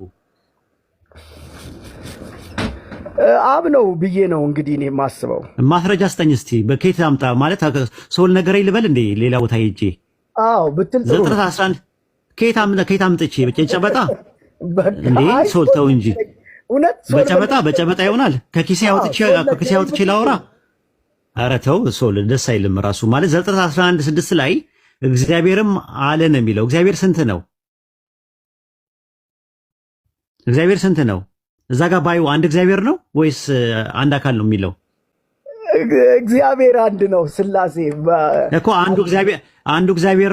አብ ነው ብዬ ነው እንግዲህ እኔ የማስበው። ማስረጃ ስጠኝ እስቲ። በኬት አምጣ ማለት ሶል ነገር ይልበል እንዴ? ሌላ ቦታ ሄጄ አዎ ብትል ጥሩ። ዘፍጥረት 11 ኬት አምጥቼ በጨበጣ እንዴ? ሶል ተው እንጂ በጨበጣ ይሆናል። ከኪሴ አውጥቼ ላውራ? ኧረ ተው ሶል ደስ አይልም ራሱ ማለት ዘፍጥረት 11:6 ላይ እግዚአብሔርም አለ ነው የሚለው። እግዚአብሔር ስንት ነው? እግዚአብሔር ስንት ነው? እዛ ጋር ባዩ አንድ እግዚአብሔር ነው ወይስ አንድ አካል ነው የሚለው? እግዚአብሔር አንድ ነው። ስላሴ እኮ አንዱ እግዚአብሔር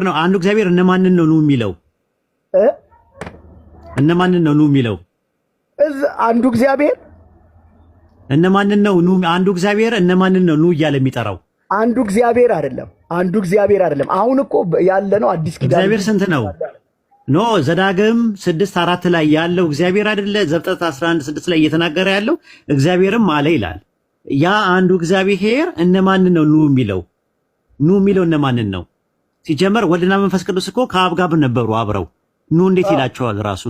ነው። አንዱ እግዚአብሔር እነማንን ነው ኑ የሚለው? እነማንን ነው ኑ የሚለው? አንዱ እግዚአብሔር እነማንን ነው ኑ? አንዱ እግዚአብሔር እነማንን ነው ኑ እያለ የሚጠራው? አንዱ እግዚአብሔር አይደለም። አሁን እኮ ያለ ነው አዲስ ኪዳን። እግዚአብሔር ስንት ነው? ኖ ዘዳግም 6:4 ላይ ያለው እግዚአብሔር አይደለ? ዘፍጥረት 11:6 ላይ እየተናገረ ያለው እግዚአብሔርም አለ ይላል። ያ አንዱ እግዚአብሔር እነማንን ነው ኑ የሚለው? ኑ የሚለው እነማንን ነው? ሲጀመር ወልድና መንፈስ ቅዱስ እኮ ከአብ ጋር ነበሩ አብረው። ኑ እንዴት ይላቸዋል? ራሱ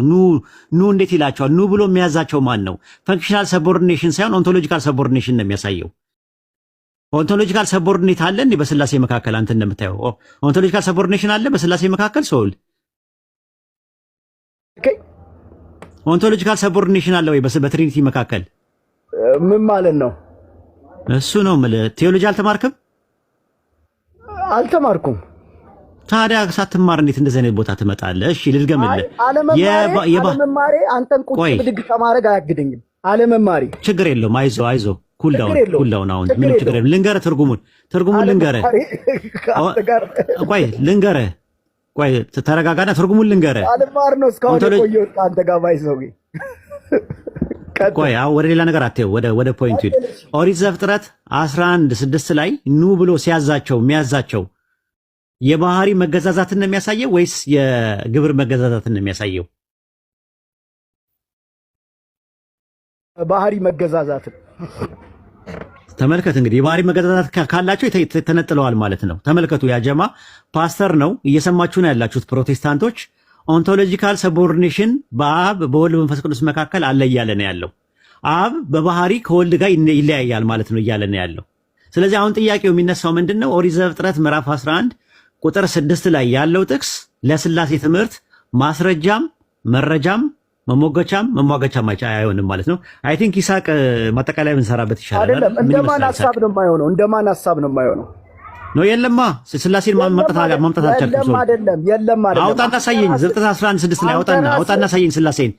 ኑ እንዴት ይላቸዋል? ኑ ብሎ የሚያዛቸው ማን ነው? ፈንክሽናል ሰቦርዲኔሽን ሳይሆን ኦንቶሎጂካል ሰቦርዲኔሽን ነው የሚያሳየው። ኦንቶሎጂካል ሰቦርዲኔት አለ እንዴ በስላሴ መካከል? አንተ እንደምታየው ኦንቶሎጂካል ሰቦርዲኔሽን አለ በስላሴ መካከል? ሶል ኦንቶሎጂካል ሰቦርዲኔሽን አለ ወይ በትሪኒቲ መካከል? ምን ማለት ነው እሱ? ነው የምልህ። ቴዎሎጂ አልተማርክም? አልተማርኩም። ታዲያ ሳትማር እንዴት እንደዚህ አይነት ቦታ ትመጣለህ? እሺ ልድገምልህ። አለመማሬ አንተን ቁጭ ብድግ ከማድረግ አያግደኝም። አለመማሬ ችግር የለውም። አይዞህ ኩልዳውን አሁን ምንም ችግር የለም። ልንገርህ ትርጉሙን ልንገርህ። ቆይ ተረጋጋና ትርጉሙን ልንገርህ። አልማር ነው እስካሁን የቆየሁት ከአንተ ጋር ባይዘው። ቆይ ወደ ሌላ ነገር አትየው፣ ወደ ፖይንቱ ሂድ። ኦሪት ዘፍጥረት 11:6 ላይ ኑ ብሎ የሚያዛቸው የባህሪ መገዛዛትን ነው የሚያሳየው ወይስ የግብር መገዛዛትን ነው የሚያሳየው? ባህሪ መገዛዛትን ተመልከት። እንግዲህ የባህሪ መገዛዛት ካላቸው ተነጥለዋል ማለት ነው። ተመልከቱ። ያጀማ ፓስተር ነው እየሰማችሁ ነው ያላችሁት ፕሮቴስታንቶች። ኦንቶሎጂካል ሰቦርዲኔሽን በአብ በወልድ መንፈስ ቅዱስ መካከል አለ እያለ ነው ያለው። አብ በባህሪ ከወልድ ጋር ይለያያል ማለት ነው እያለ ነው ያለው። ስለዚህ አሁን ጥያቄው የሚነሳው ምንድነው? ኦሪት ዘፍጥረት ምዕራፍ 11 ቁጥር 6 ላይ ያለው ጥቅስ ለስላሴ ትምህርት ማስረጃም መረጃም መሟገቻም አይሆንም ማለት ነው። አይ ቲንክ ይሳቅ ማጠቃለያ ብንሰራበት ይሻላል። አይደለም እንደማን ሐሳብ ነው የማይሆነው? ነው የለማ ስላሴን ማምጣት አልቻልኩም። የለም አውጣና ሳየኝ። ዘፍጥረት 11:6 ላይ አውጣና ሳየኝ ስላሴን።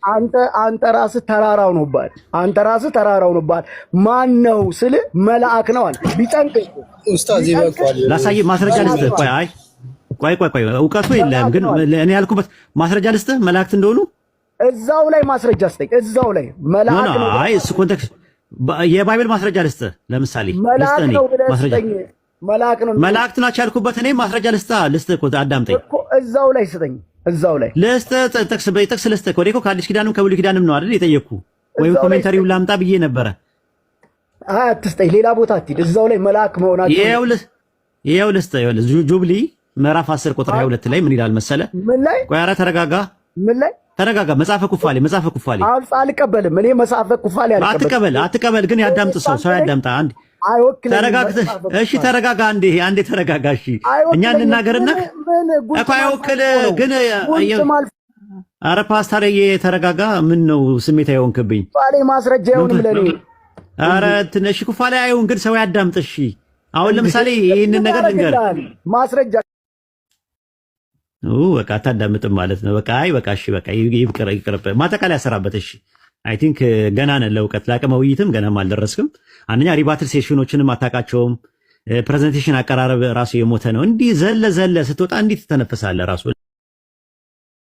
አንተ ራስህ ተራራው ነውባል። ማን ነው ስል መልአክ ነው አለ። ቢጨንቅ ኡስታዝ ይበቃል። ላሳይ ማስረጃ ልስጥህ። ቆይ እውቀቱ የለም ግን እኔ ያልኩበት ማስረጃ ልስጥህ መላእክት እንደሆኑ እዛው ላይ ማስረጃ ስጠኝ። እዛው ላይ መልአክ ነው። አይ እሱ ኮንቴክስት የባይብል ማስረጃ ልስጥህ። ለምሳሌ መላእክት ናቸው ያልኩበት እኔ ማስረጃ ልስጥህ እኮ አዳምጠኝ። እዛው ላይ ስጠኝ። እዛው ላይ ጥቅስ ልስጥ እኮ ከአዲስ ኪዳንም ከብሉይ ኪዳንም ነው አይደል የጠየቅኩ? ወይም ኮሜንታሪው ላምጣ ብዬ ነበረ። አትስጠኝ፣ ሌላ ቦታ አትሂድ። እዛው ላይ መልአክ መሆናቸው ይኸው ልስጥ። ጁብሊ ምዕራፍ 10 ቁጥር 22 ላይ ምን ይላል መሰለ? ምን ላይ? ቆይ ኧረ ተረጋጋ። ምን ላይ? ተረጋጋ። መጽሐፈ ኩፋሌ አልቀበልም። እኔ መጽሐፈ ኩፋሌ አልቀበልም። አትቀበል። ግን ያዳምጥ፣ ሰው ያዳምጣ። አንዴ ተረጋግተህ፣ እሺ ተረጋጋ። አንዴ ተረጋጋ። እሺ እኛ እንናገርና እኮ አይወክል ግን ኧረ ፓስተር ተረጋጋ። ምን ነው ስሜት አይሆንክብኝ? ኩፋሌ ማስረጃ አይሆንም ለኔ። ኧረ ትንሽ ኩፋሌ አይሆን ግን ሰው ያዳምጥ። እሺ አሁን ለምሳሌ ይሄንን ነገር ልንገር ማስረጃ በቃ አታዳምጥም ማለት ነው። በቃ በቃ እሺ በቃ ይቅርብ። ማጠቃለያ ሰራበት። እሺ አይ ቲንክ ገና ነን ለእውቀት ለአቅመ ውይይትም ገናም አልደረስክም። አንደኛ ሪባትል ሴሽኖችንም አታውቃቸውም። ፕሬዘንቴሽን አቀራረብ ራሱ የሞተ ነው። እንዲህ ዘለ ስትወጣ እንዲህ ትተነፍሳለህ ራሱ።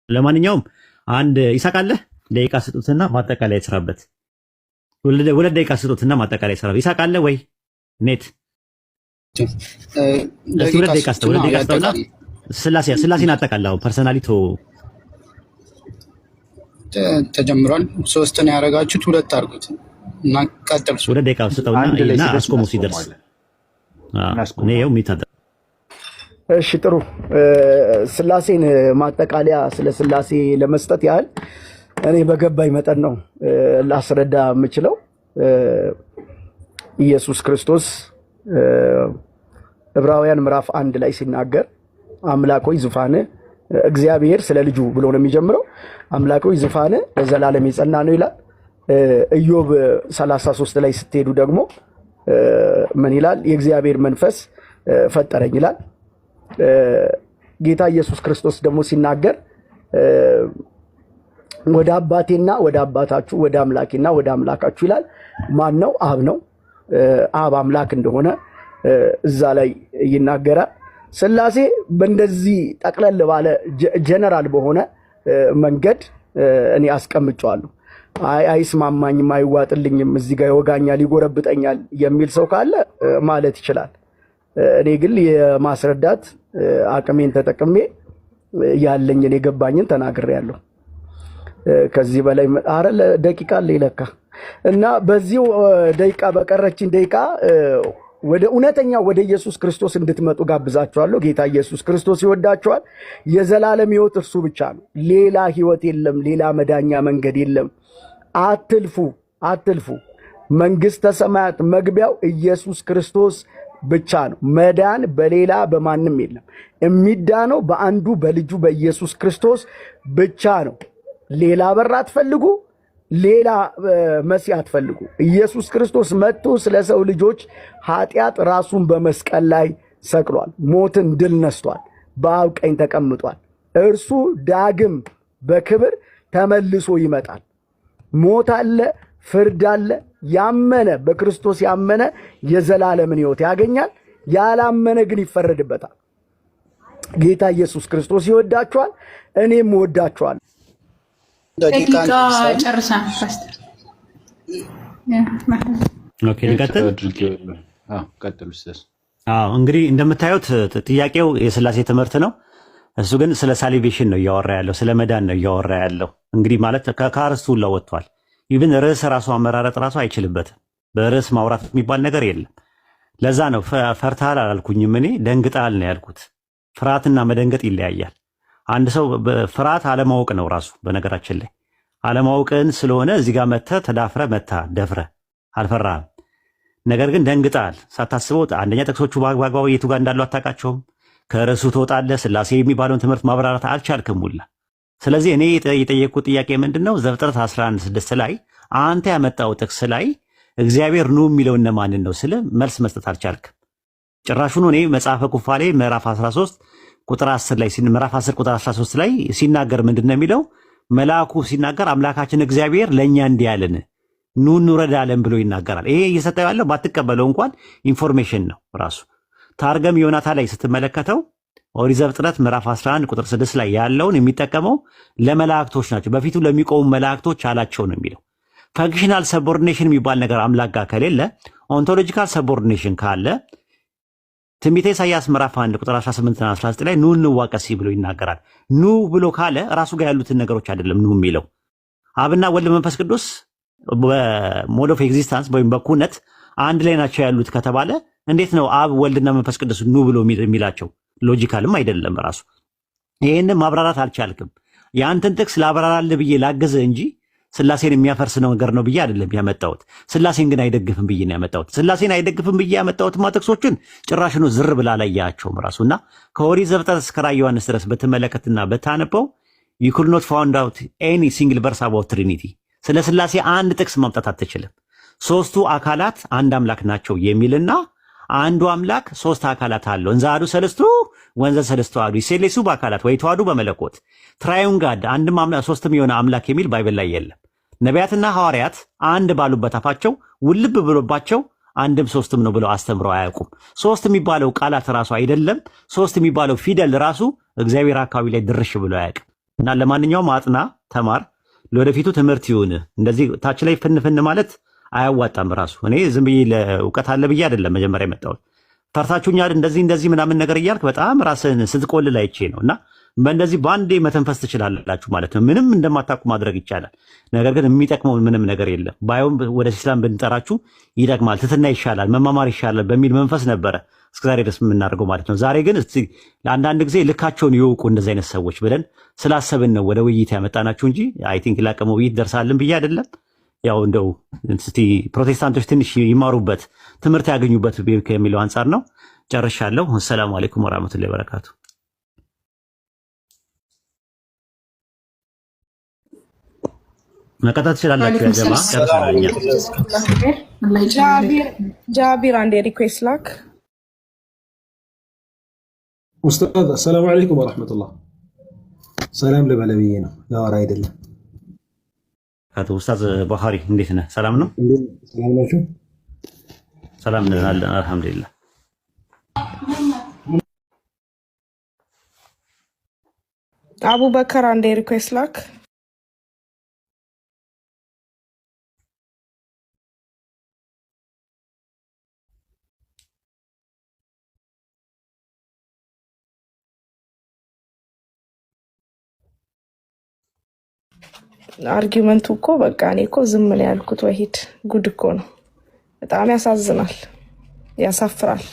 ለማንኛውም አንድ ይሳቃለህ ደቂቃ ስጡትና ማጠቃለያ ይሰራበት። ሁለት ደቂቃ ስጡትና ማጠቃለያ ይሰራበት። ይሳቃለህ ወይ ኔት? ሁለት ደቂቃ ስጠውና ስላሴን አጠቃላው ፐርሰናሊቶ ተጀምሯል። ሶስትን ያደረጋችሁት ሁለት አድርጉት እና ቀጥሉ። ወደ ደቂቃ ስጠውና አስቆሙ ሲደርስ ነው የሚታጠ። እሺ ጥሩ። ስላሴን ማጠቃለያ ስለ ስላሴ ለመስጠት ያህል እኔ በገባኝ መጠን ነው ላስረዳ የምችለው። ኢየሱስ ክርስቶስ ዕብራውያን ምዕራፍ 1 ላይ ሲናገር አምላክ ሆይ ዙፋንህ እግዚአብሔር ስለ ልጁ ብሎ ነው የሚጀምረው። አምላክ ሆይ ዙፋንህ ለዘላለም የጸና ነው ይላል። ኢዮብ 33 ላይ ስትሄዱ ደግሞ ምን ይላል? የእግዚአብሔር መንፈስ ፈጠረኝ ይላል። ጌታ ኢየሱስ ክርስቶስ ደግሞ ሲናገር ወደ አባቴና ወደ አባታችሁ ወደ አምላኬና ወደ አምላካችሁ ይላል። ማን ነው? አብ ነው። አብ አምላክ እንደሆነ እዛ ላይ ይናገራል። ስላሴ በእንደዚህ ጠቅለል ባለ ጀነራል በሆነ መንገድ እኔ አስቀምጨዋለሁ። አይስማማኝም፣ አይዋጥልኝም፣ እዚህ ጋር ይወጋኛል፣ ይጎረብጠኛል የሚል ሰው ካለ ማለት ይችላል። እኔ ግን የማስረዳት አቅሜን ተጠቅሜ ያለኝን የገባኝን ተናግሬያለሁ። ከዚህ በላይ አረ ደቂቃ አለ ይለካ እና በዚሁ ደቂቃ በቀረችን ደቂቃ ወደ እውነተኛ ወደ ኢየሱስ ክርስቶስ እንድትመጡ ጋብዛችኋለሁ። ጌታ ኢየሱስ ክርስቶስ ይወዳችኋል። የዘላለም ሕይወት እርሱ ብቻ ነው። ሌላ ሕይወት የለም። ሌላ መዳኛ መንገድ የለም። አትልፉ። መንግሥተ ሰማያት መግቢያው ኢየሱስ ክርስቶስ ብቻ ነው። መዳን በሌላ በማንም የለም። የሚዳነው በአንዱ በልጁ በኢየሱስ ክርስቶስ ብቻ ነው። ሌላ በር አትፈልጉ። ሌላ መሲህ አትፈልጉ። ኢየሱስ ክርስቶስ መጥቶ ስለ ሰው ልጆች ኃጢአት ራሱን በመስቀል ላይ ሰቅሏል። ሞትን ድል ነስቷል። በአብ ቀኝ ተቀምጧል። እርሱ ዳግም በክብር ተመልሶ ይመጣል። ሞት አለ፣ ፍርድ አለ። ያመነ በክርስቶስ ያመነ የዘላለምን ሕይወት ያገኛል። ያላመነ ግን ይፈረድበታል። ጌታ ኢየሱስ ክርስቶስ ይወዳችኋል። እኔም እወዳችኋለሁ። ደቂቃ ጨርሰን ፓስተር እንግዲህ እንደምታዩት ጥያቄው የስላሴ ትምህርት ነው። እሱ ግን ስለ ሳሊቬሽን ነው እያወራ ያለው፣ ስለ መዳን ነው እያወራ ያለው። እንግዲህ ማለት ከአርስቱ ሁላ ወጥቷል። ይብን ርዕስ ራሱ አመራረጥ ራሱ አይችልበትም። በርዕስ ማውራት የሚባል ነገር የለም። ለዛ ነው ፈርታል አላልኩኝም፣ እኔ ደንግጣል ነው ያልኩት። ፍርሃትና መደንገጥ ይለያያል። አንድ ሰው ፍርሃት አለማወቅ ነው ራሱ። በነገራችን ላይ አለማወቅን ስለሆነ እዚህ ጋር መተህ ተዳፍረህ ደፍረህ አልፈራህም። ነገር ግን ደንግጣል ሳታስበው። አንደኛ ጥቅሶቹ በአግባቡ የቱ ጋር እንዳሉ አታውቃቸውም። ከርዕሱ ትወጣለህ። ስላሴ የሚባለውን ትምህርት ማብራራት አልቻልክም ሁላ። ስለዚህ እኔ የጠየቅኩት ጥያቄ ምንድነው? ዘፍጥረት 11:6 ላይ አንተ ያመጣው ጥቅስ ላይ እግዚአብሔር ኑ የሚለው እነማንን ነው ስለ መልስ መስጠት አልቻልክም። ጭራሹኑ እኔ መጽሐፈ ኩፋሌ ምዕራፍ 13 ቁጥር 10 ላይ ምዕራፍ 10 ቁጥር 13 ላይ ሲናገር ምንድነው የሚለው? መልአኩ ሲናገር አምላካችን እግዚአብሔር ለኛ እንዲህ ያለን ኑ እንውረድ አለን ብሎ ይናገራል። ይሄ እየሰጠው ያለው ባትቀበለው እንኳን ኢንፎርሜሽን ነው ራሱ። ታርገም ዮናታን ላይ ስትመለከተው ኦሪት ዘፍጥረት ምዕራፍ 11 ቁጥር 6 ላይ ያለውን የሚጠቀመው ለመላእክቶች ናቸው፣ በፊቱ ለሚቆሙ መላእክቶች አላቸው ነው የሚለው። ፈንክሽናል ሰቦርዲኔሽን የሚባል ነገር አምላክ ጋር ከሌለ፣ ኦንቶሎጂካል ሰቦርዲኔሽን ካለ ትንቢተ ኢሳይያስ ምዕራፍ 1 ቁጥር 18 እና 19 ላይ ኑ እንዋቀስ ብሎ ይናገራል። ኑ ብሎ ካለ ራሱ ጋር ያሉትን ነገሮች አይደለም ኑ የሚለው። አብና ወልድ መንፈስ ቅዱስ በሞድ ኦፍ ኤግዚስተንስ ወይም በኩነት አንድ ላይ ናቸው ያሉት ከተባለ እንዴት ነው አብ ወልድና መንፈስ ቅዱስ ኑ ብሎ የሚላቸው? ሎጂካልም አይደለም ራሱ። ይሄንን ማብራራት አልቻልክም። የአንተን ጥቅስ ላብራራልህ ብዬ ላገዘ እንጂ ስላሴን የሚያፈርስ ነገር ነው ብዬ አይደለም ያመጣሁት። ስላሴን ግን አይደግፍም ብዬ ነው ያመጣሁት። ስላሴን አይደግፍም ብዬ ያመጣሁት ጥቅሶችን ጭራሽ ነው ዝር ብላ አላያቸውም ራሱና ከኦሪት ዘፍጥረት እስከ ራዕየ ዮሐንስ ድረስ በተመለከትና በታነበው you could not found out any single verse about Trinity። ስለ ስላሴ አንድ ጥቅስ ማምጣት አትችልም። ሶስቱ አካላት አንድ አምላክ ናቸው የሚልና አንዱ አምላክ ሶስት አካላት አለው እንዘ አሐዱ ሰለስቱ ወንዘ ሰለስቱ አሐዱ ይሴሌሱ በአካላት ወይ ተዋሕዱ በመለኮት ትራዩን ጋድ አንድም አምላክ ሶስትም የሆነ አምላክ የሚል ባይብል ላይ የለም። ነቢያትና ሐዋርያት አንድ ባሉበት አፋቸው ውልብ ብሎባቸው አንድም ሶስትም ነው ብለው አስተምረው አያውቁም። ሶስት የሚባለው ቃላት ራሱ አይደለም፣ ሶስት የሚባለው ፊደል ራሱ እግዚአብሔር አካባቢ ላይ ድርሽ ብሎ አያውቅም። እና ለማንኛውም አጥና፣ ተማር፣ ለወደፊቱ ትምህርት ይሁን። እንደዚህ ታች ላይ ፍንፍን ማለት አያዋጣም ራሱ። እኔ ዝም ብዬ ለእውቀት አለ ብዬ አይደለም መጀመሪያ የመጣሁት። ፈርታችሁኛል እንደዚህ ምናምን ነገር እያልክ በጣም ራስህን ስትቆልል አይቼ ነው። እና በእንደዚህ በአንዴ መተንፈስ ትችላላችሁ ማለት ነው። ምንም እንደማታውቁ ማድረግ ይቻላል። ነገር ግን የሚጠቅመው ምንም ነገር የለም። ባይሆን ወደ ኢስላም ብንጠራችሁ ይጠቅማል፣ ትትና ይሻላል፣ መማማር ይሻላል በሚል መንፈስ ነበረ እስከዛሬ ድረስ የምናደርገው ማለት ነው። ዛሬ ግን እስቲ ለአንዳንድ ጊዜ ልካቸውን ይወቁ እንደዚህ አይነት ሰዎች ብለን ስላሰብን ነው ወደ ውይይት ያመጣናችሁ እንጂ አይ ቲንክ ላቀመ ውይይት ደርሳለን ብዬ አይደለም። ያው እንደው እስቲ ፕሮቴስታንቶች ትንሽ ይማሩበት ትምህርት ያገኙበት ከሚለው አንጻር ነው። ጨርሻለሁ። ሰላም አለይኩም ወራህመቱላሂ ወበረካቱ። መቀጠል ትችላላችሁ። ያጀማ ጨርሰናል። ጃቢር አንዴ ሪኩዌስት ላክ። ኡስታዝ ሰላም አለይኩም ወራህመቱላህ። ሰላም ለባለብዬ ነው ለዋራ አይደለም። አቶ ኡስታዝ ባህሪ እንዴት ነህ? ሰላም ነው? ሰላም ናችሁ? ሰላም ነን አለን አልሐምዱሊላህ። አቡበከር አንዴ ሪኩዌስት ላክ። አርጊመንቱ እኮ በቃ እኔ እኮ ዝም ነው ያልኩት። ወሂድ ጉድ እኮ ነው። በጣም ያሳዝናል፣ ያሳፍራል።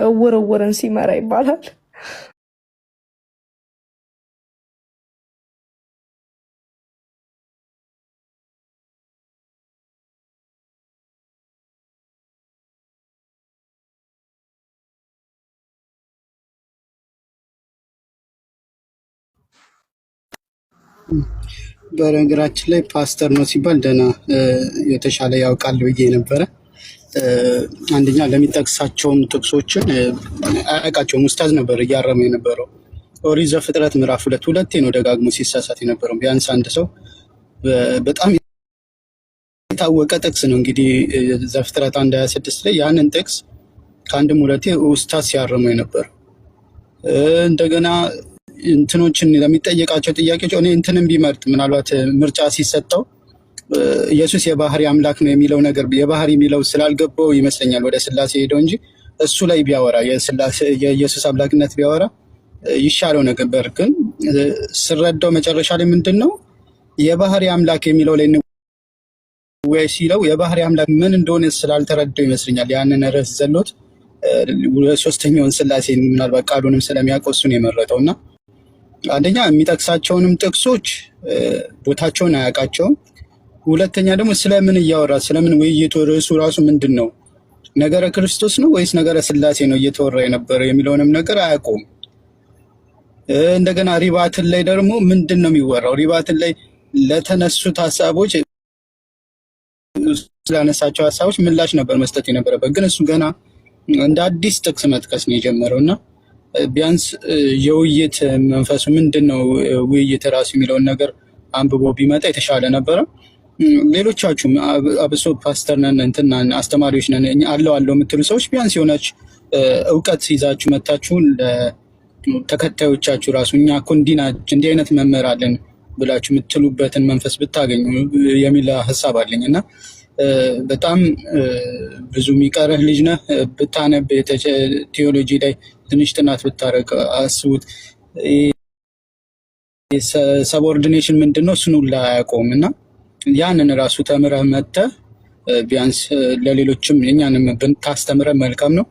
እውርን ሲመራ ይባላል። በነገራችን ላይ ፓስተር ነው ሲባል ደህና የተሻለ ያውቃል ብዬ ነበረ። አንደኛ ለሚጠቅሳቸውም ጥቅሶችን አያውቃቸውም። ኡስታዝ ነበር እያረመ የነበረው። ኦሪት ዘፍጥረት ምዕራፍ 2 ነው ደጋግሞ ሲሳሳት የነበረው። ቢያንስ አንድ ሰው በጣም የታወቀ ጥቅስ ነው እንግዲህ ዘፍጥረት 1:26 ላይ ያንን ጥቅስ ከአንድም ሁለቴ ኡስታዝ ሲያረመው የነበረው። እንደገና እንትኖችን ለሚጠየቃቸው ጥያቄዎች እኔ እንትንም ቢመርጥ ምናልባት ምርጫ ሲሰጠው ኢየሱስ የባህሪ አምላክ ነው የሚለው ነገር የባህሪ የሚለው ስላልገባው ይመስለኛል ወደ ስላሴ ሄደው እንጂ እሱ ላይ ቢያወራ የኢየሱስ አምላክነት ቢያወራ ይሻለው ነበር። ግን ስረዳው መጨረሻ ላይ ምንድነው የባህሪ አምላክ የሚለው ላይ ወይ ሲለው የባህሪ አምላክ ምን እንደሆነ ስላልተረዳው ይመስለኛል ያንን ርዕስ ዘሎት ሶስተኛውን ስላሴ ምናልባት ቃሉንም ስለሚያውቀው እሱን የመረጠውና አንደኛ የሚጠቅሳቸውንም ጥቅሶች ቦታቸውን አያውቃቸውም። ሁለተኛ ደግሞ ስለምን እያወራ ስለምን ውይይቱ ርዕሱ ራሱ ምንድን ነው? ነገረ ክርስቶስ ነው ወይስ ነገረ ስላሴ ነው እየተወራ የነበረው የሚለውንም ነገር አያውቁም። እንደገና ሪባትን ላይ ደግሞ ምንድን ነው የሚወራው? ሪባትን ላይ ለተነሱት ሀሳቦች ስላነሳቸው ሀሳቦች ምላሽ ነበር መስጠት የነበረበት፣ ግን እሱ ገና እንደ አዲስ ጥቅስ መጥቀስ ነው የጀመረው እና ቢያንስ የውይይት መንፈሱ ምንድነው ውይይት ራሱ የሚለውን ነገር አንብቦ ቢመጣ የተሻለ ነበረ። ሌሎቻችሁም አብሶ ፓስተር ነን እንትና አስተማሪዎች ነን አለው የምትሉ ሰዎች ቢያንስ የሆነች እውቀት ይዛችሁ መታችሁ ተከታዮቻችሁ ራሱ እኛ እኮ እንዲህ አይነት መምህር አለን ብላችሁ የምትሉበትን መንፈስ ብታገኙ የሚል ሀሳብ አለኝ እና በጣም ብዙ የሚቀርህ ልጅ ነህ። ብታነብ ቴዎሎጂ ላይ ትንሽ ጥናት ብታረግ አስቡት። ሰብኦርዲኔሽን ምንድን ነው? እሱን ሁላ አያውቀውም እና ያንን ራሱ ተምረህ መጥተህ ቢያንስ ለሌሎችም እኛንም ብታስተምረን መልካም ነው።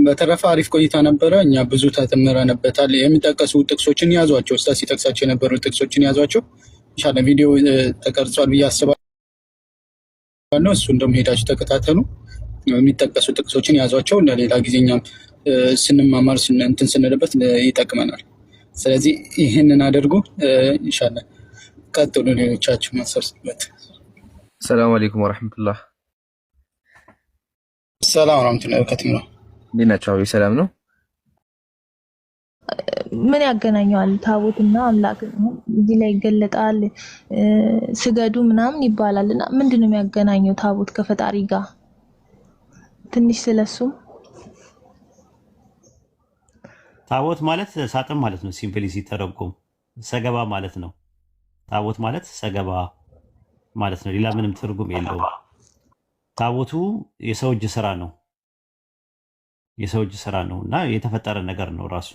በተረፈ አሪፍ ቆይታ ነበረ። እኛ ብዙ ተምረንበታል። የሚጠቀሱ ጥቅሶችን ያዟቸው፣ ኡስታዝ ሲጠቅሳቸው የነበሩ ጥቅሶችን ያዟቸው። ኢንሻላህ ቪዲዮ ተቀርጿል ብዬ አስባለሁ። እሱን ደግሞ ሄዳችሁ ተከታተሉ። የሚጠቀሱ ጥቅሶችን ያዟቸው። ለሌላ ጊዜ እኛም ስንማማር እንትን ስንልበት ይጠቅመናል። ስለዚህ ይህንን አድርጉ። ኢንሻላህ ቀጥሉ፣ ሌሎቻችሁ ማሰርበት። ሰላም አለይኩም ወራህመቱላህ። ሰላም ወራህመቱላህ ወበረካቱሁ። እንዴት ናችሁ? ሰላም ነው። ምን ያገናኘዋል? ታቦትና አምላክ እዚህ ላይ ይገለጣል፣ ስገዱ ምናምን ይባላል እና ምንድን ነው የሚያገናኘው ታቦት ከፈጣሪ ጋር? ትንሽ ስለሱም። ታቦት ማለት ሳጥን ማለት ነው። ሲምፕሊ ሲተረጎም ሰገባ ማለት ነው። ታቦት ማለት ሰገባ ማለት ነው። ሌላ ምንም ትርጉም የለውም። ታቦቱ የሰው እጅ ስራ ነው። የሰው እጅ ስራ ነው እና የተፈጠረ ነገር ነው ራሱ።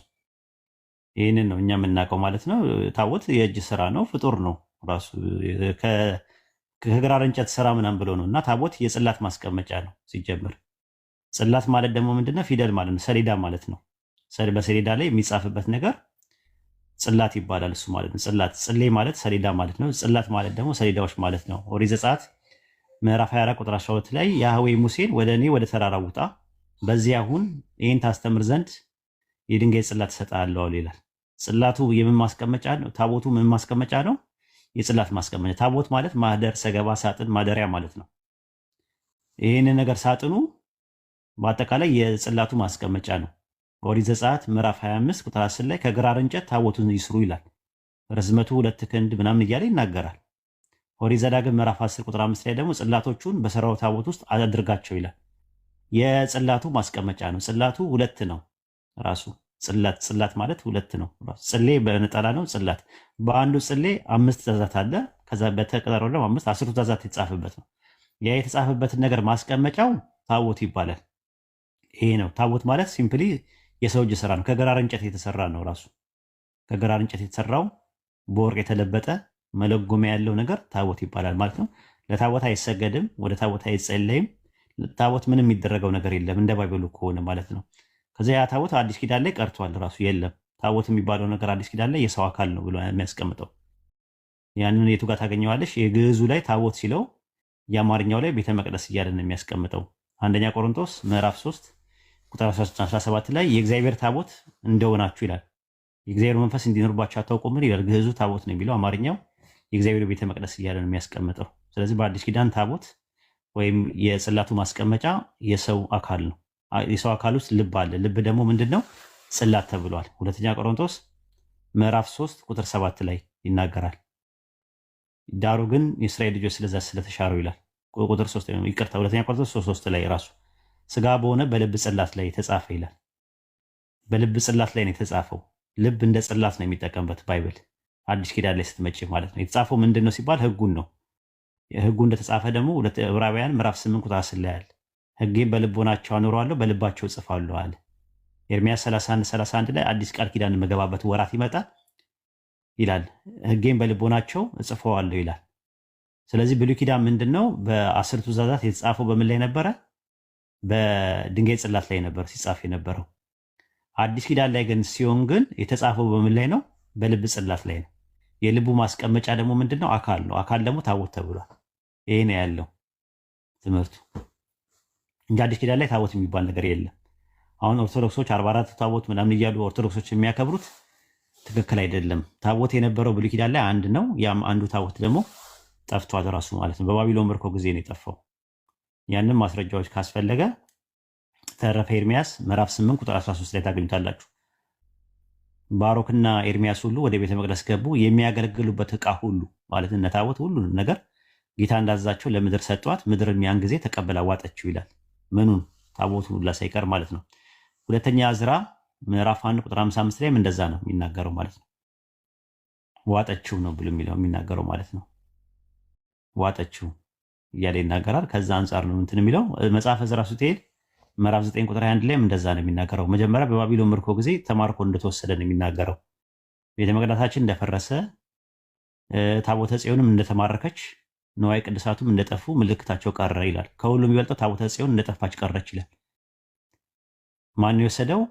ይህንን ነው እኛ የምናውቀው ማለት ነው። ታቦት የእጅ ስራ ነው፣ ፍጡር ነው ራሱ። ከግራር እንጨት ስራ ምናምን ብሎ ነው እና ታቦት የጽላት ማስቀመጫ ነው ሲጀምር። ጽላት ማለት ደግሞ ምንድነው? ፊደል ማለት ነው፣ ሰሌዳ ማለት ነው። በሰሌዳ ላይ የሚጻፍበት ነገር ጽላት ይባላል። እሱ ማለት ነው ጽላት። ጽሌ ማለት ሰሌዳ ማለት ነው። ጽላት ማለት ደግሞ ሰሌዳዎች ማለት ነው። ኦሪት ዘጸአት ምዕራፍ 24 ቁጥር 12 ላይ ያህዌ ሙሴን ወደ እኔ ወደ ተራራ ውጣ፣ በዚያ አሁን ይህን ታስተምር ዘንድ የድንጋይ ጽላት እሰጥሃለሁ ይላል። ጽላቱ የምን ማስቀመጫ ነው? ታቦቱ ምን ማስቀመጫ ነው? የጽላት ማስቀመጫ። ታቦት ማለት ማህደር፣ ሰገባ፣ ሳጥን፣ ማደሪያ ማለት ነው። ይህንን ነገር ሳጥኑ በአጠቃላይ የጽላቱ ማስቀመጫ ነው። ኦሪት ዘጸአት ምዕራፍ 25 ቁጥር 10 ላይ ከግራር እንጨት ታቦቱን ይስሩ ይላል። ርዝመቱ 2 ክንድ ምናምን እያለ ይናገራል። ኦሪት ዘዳግም ምዕራፍ 10 ቁጥር 5 ላይ ደግሞ ጽላቶቹን በሰራው ታቦት ውስጥ አድርጋቸው ይላል። የጽላቱ ማስቀመጫ ነው። ጽላቱ ሁለት ነው ራሱ። ጽላት ማለት ሁለት ነው ራሱ። ጽሌ በነጠላ ነው። ጽላት በአንዱ ጽሌ 5 ትእዛዛት አለ። ከዛ በተቀጠረው ደግሞ 10 ትእዛዛት የተጻፈበት ነው። ያ የተጻፈበትን ነገር ማስቀመጫው ታቦት ይባላል። ይሄ ነው ታቦት ማለት ሲምፕሊ የሰው እጅ ስራ ነው። ከግራር እንጨት የተሰራ ነው ራሱ። ከግራር እንጨት የተሰራው በወርቅ የተለበጠ መለጎሚያ ያለው ነገር ታቦት ይባላል ማለት ነው። ለታቦት አይሰገድም፣ ወደ ታቦት አይጸለይም። ታቦት ምንም የሚደረገው ነገር የለም እንደ ባይበሉ ከሆነ ማለት ነው። ከዚያ ያ ታቦት አዲስ ኪዳን ላይ ቀርቷል፣ ራሱ የለም። ታቦት የሚባለው ነገር አዲስ ኪዳን ላይ የሰው አካል ነው ብሎ የሚያስቀምጠው። ያንን የቱ ጋር ታገኘዋለሽ? የግዕዙ ላይ ታቦት ሲለው የአማርኛው ላይ ቤተ መቅደስ እያለ ነው የሚያስቀምጠው። አንደኛ ቆሮንቶስ ምዕራፍ 3 ቁጥር 17 ላይ የእግዚአብሔር ታቦት እንደሆናችሁ ይላል። የእግዚአብሔር መንፈስ እንዲኖርባችሁ አታውቁምን ይላል። ግዕዙ ታቦት ነው የሚለው፣ አማርኛው የእግዚአብሔር ቤተ መቅደስ እያለ ነው የሚያስቀምጠው። ስለዚህ በአዲስ ኪዳን ታቦት ወይም የጽላቱ ማስቀመጫ የሰው አካል ነው። የሰው አካል ውስጥ ልብ አለ። ልብ ደግሞ ምንድን ነው? ጽላት ተብሏል። ሁለተኛ ቆሮንቶስ ምዕራፍ 3 ቁጥር 7 ላይ ይናገራል። ዳሩ ግን የእስራኤል ልጆች ስለዛ ስለተሻረው ይላል። ቁጥር 3 ይቅርታ፣ ሁለተኛ ቆሮንቶስ 3 ላይ ራሱ ስጋ በሆነ በልብ ጽላት ላይ የተጻፈ ይላል። በልብ ጽላት ላይ ነው የተጻፈው። ልብ እንደ ጽላት ነው የሚጠቀምበት ባይብል አዲስ ኪዳን ላይ ስትመጪ ማለት ነው። የተጻፈው ምንድን ነው ሲባል ህጉን ነው። ህጉ እንደተጻፈ ደግሞ ዕብራውያን ምዕራፍ 8 ቁጥር 10 ላይ አለ። ህጌን በልቦናቸው አኖረዋለሁ በልባቸው እጽፋለሁ አለ። ኤርምያስ 31 ላይ አዲስ ቃል ኪዳን የምገባበት ወራት ይመጣል ይላል። ህጌን በልቦናቸው እጽፈዋለሁ ይላል። ስለዚህ ብሉይ ኪዳን ምንድነው? በ10ቱ ትእዛዛት የተጻፈው በምን ላይ ነበረ? በድንጋይ ጽላት ላይ ነበር ሲጻፍ የነበረው። አዲስ ኪዳን ላይ ግን ሲሆን ግን የተጻፈው በምን ላይ ነው? በልብ ጽላት ላይ ነው። የልቡ ማስቀመጫ ደግሞ ምንድነው? አካል ነው። አካል ደግሞ ታቦት ተብሏል። ይሄ ነው ያለው ትምህርቱ እንጂ አዲስ ኪዳን ላይ ታቦት የሚባል ነገር የለም። አሁን ኦርቶዶክሶች 44 ታቦት ምናምን እያሉ ኦርቶዶክሶች የሚያከብሩት ትክክል አይደለም። ታቦት የነበረው ብሉይ ኪዳን ላይ አንድ ነው። ያም አንዱ ታቦት ደግሞ ጠፍቷል ራሱ ማለት ነው። በባቢሎን ምርኮ ጊዜ ነው የጠፋው። ያንን ማስረጃዎች ካስፈለገ ተረፈ ኤርሚያስ ምዕራፍ 8 ቁጥር 13 ላይ ታገኙታላችሁ። ባሮክና ኤርሚያስ ሁሉ ወደ ቤተ መቅደስ ገቡ፣ የሚያገለግሉበት ዕቃ ሁሉ ማለት እነ ታቦት ሁሉ ነገር ጌታ እንዳዛቸው ለምድር ሰጧት፣ ምድርም ያን ጊዜ ተቀበላ ዋጠችው ይላል። ምኑን? ታቦቱን ሁላ ሳይቀር ማለት ነው። ሁለተኛ ዕዝራ ምዕራፍ 1 ቁጥር 55 ላይም እንደዛ ነው የሚናገረው ማለት ነው። ዋጠችው ነው ብሎ የሚናገረው ማለት ነው። ዋጠችው እያለ ይናገራል። ከዛ አንጻር ነው እንትን የሚለው መጽሐፈ ዕዝራ ስትሄድ ምዕራፍ 9 ቁጥር 21 ላይም እንደዛ ነው የሚናገረው። መጀመሪያ በባቢሎን ምርኮ ጊዜ ተማርኮ እንደተወሰደ ነው የሚናገረው። ቤተ መቅደሳችን እንደፈረሰ፣ ታቦተ ጽዮንም እንደተማረከች፣ ንዋየ ቅድሳቱም እንደጠፉ ምልክታቸው ቀረ ይላል። ከሁሉ የሚበልጠው ታቦተ ጽዮን እንደጠፋች ቀረች ይላል። ማን የወሰደው?